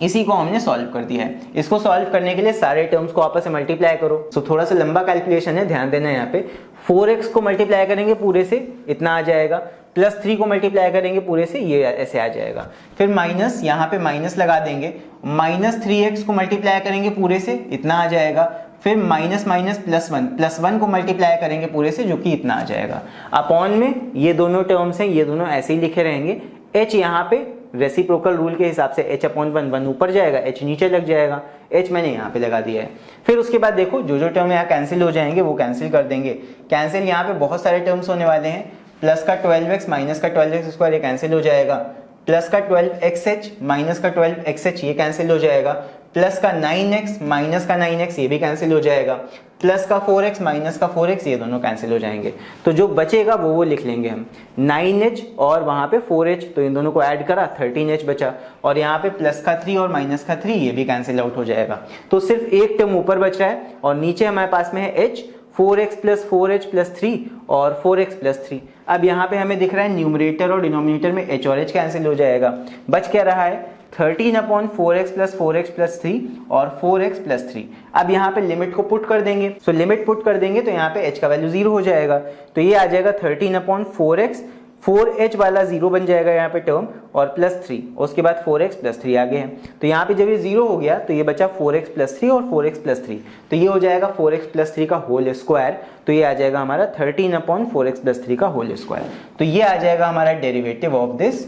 इसी को हमने सॉल्व कर दिया है। इसको सॉल्व करने के लिए सारे टर्म्स को आपस में मल्टीप्लाई करो। सो थोड़ा सा लंबा कैलकुलेशन है, ध्यान देना। यहाँ पे 4x को मल्टीप्लाई करेंगे पूरे से, इतना आ जाएगा, +3 को मल्टीप्लाई करेंगे पूरे से, ये ऐसे आ जाएगा। फिर माइनस, यहाँ पे माइनस लगा देंगे, -3x को मल्टीप्लाई करेंगे पूरे से, इतना आ जाएगा। फिर माइनस माइनस +1 को मल्टीप्लाई करेंगे पूरे से, जो कि इतना आ जाएगा। अपॉन में ये दोनों टर्म्स हैं, ये दोनों ऐसे ही लिखे रहेंगे। h यहाँ पे रेसिप्रोकल रूल के हिसाब से h/1 ऊपर जाएगा, h नीचे लग जाएगा, h मैंने यहाँ पे लगा दिया है। फिर उसके बाद देखो जो जो टर्म यहाँ कैंसिल हो जाएंगे वो कैंसिल कर देंगे। कैंसिल यहाँ पे बहुत सारे टर्म्स होने वाले हैं, प्लस का 12x माइनस का 12x² ये कैंसिल हो जाएगा, प्लस का 12xh माइनस का 12xh ये कैंसिल हो जाएगा, प्लस का 9x माइनस का 9x ये भी कैंसिल हो जाएगा, प्लस का 4x माइनस का 4x ये दोनों कैंसिल हो जाएंगे। तो जो बचेगा वो लिख लेंगे हम, 9h और वहां पे 4h, तो इन दोनों को ऐड करा 13h बचा, और यहाँ पे प्लस का 3 और माइनस का 3 ये भी कैंसिल आउट हो जाएगा। तो सिर्फ एक टर्म ऊपर बच रहा है, और नीचे हमारे पास में है h, 4x + 4h + 3 और 4x + 3। अब यहाँ पे हमें दिख रहा है न्यूमरेटर और डिनोमिनेटर में h और h कैंसिल हो जाएगा। बच क्या रहा है 13/4x + 4x + 3 और 4x + 3। अब यहाँ पे लिमिट को पुट कर देंगे। सो लिमिट पुट कर देंगे तो यहाँ पे h का वैल्यू 0 हो जाएगा। तो ये आ जाएगा 13/4x, 4h वाला 0 बन जाएगा यहाँ पे टर्म, और +3, उसके बाद 4x + 3 आगे है। तो यहाँ पे जब ये 0 हो गया तो ये बचा 4x + 3 और 4x + 3। तो ये हो जाएगा 4x + 3 का होल स्क्वायर। तो ये आ जाएगा हमारा 13/4x + 3 का होल स्क्वायर। तो ये आ जाएगा हमारा derivative of this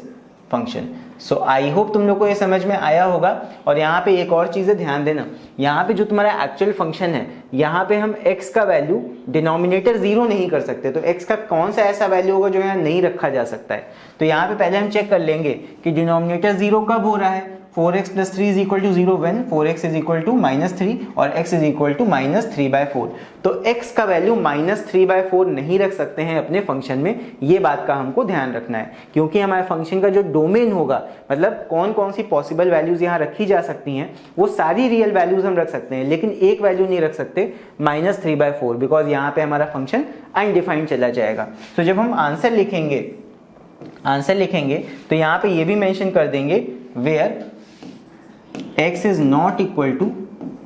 function. So I hope तुम लोग को ये समझ में आया होगा। और यहाँ पे एक और चीज़ है, ध्यान देना, यहाँ पे जो तुम्हारा एक्चुअल फंक्शन है, यहाँ पे हम x का वैल्यू डिनोमिनेटर 0 नहीं कर सकते। तो x का कौन सा ऐसा वैल्यू होगा जो यहाँ नहीं रखा जा सकता है। तो यहाँ पे पहले हम चेक कर लेंगे कि डिनोमिनेटर 0 कब हो रहा है। 4x + 3 = 0 when 4x = -3 और x = -3/4। तो x का वैल्यू -3/4 नहीं रख सकते हैं अपने फंक्शन में, ये बात का हमको ध्यान रखना है। क्योंकि हमारे फंक्शन का जो डोमेन होगा, मतलब कौन कौन सी पॉसिबल वैल्यूज यहाँ रखी जा सकती हैं, वो सारी रियल वैल्यूज हम रख सकते हैं, लेकिन एक वैल्यू नहीं रख सकते -3/4, बिकॉज यहाँ पे हमारा फंक्शन अनडिफाइंड चला जाएगा। तो जब हम आंसर लिखेंगे तो यहाँ पे ये भी मेंशन कर देंगे where x is not equal to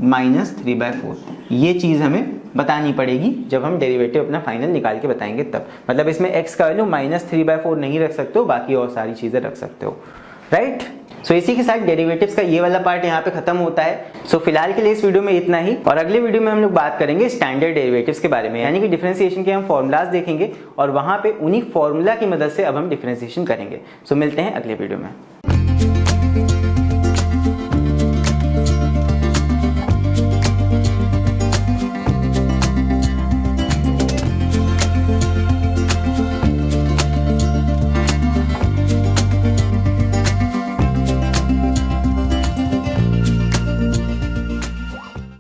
-3/4। ये चीज हमें बतानी पड़ेगी जब हम डेरिवेटिव अपना फाइनल निकाल के बताएंगे तब। मतलब इसमें x का वैल्यू -3/4 नहीं रख सकते हो, बाकी और सारी चीजें रख सकते हो, राइट। सो इसी के साथ डेरिवेटिव्स का ये वाला पार्ट यहाँ पे खत्म होता है। सो फिलहाल के लिए इस वीडियो में इतना ही, और अगले वीडियो में हम लोग बात करेंगे स्टैंडर्ड डेरिवेटिव्स के बारे में, यानी कि डिफरेंशिएशन के हम फॉर्मूलाज देखेंगे और वहां पे उन्हीं फॉर्मूला की मदद से अब हम डिफरेंशिएशन करेंगे। सो मिलते हैं अगले वीडियो में।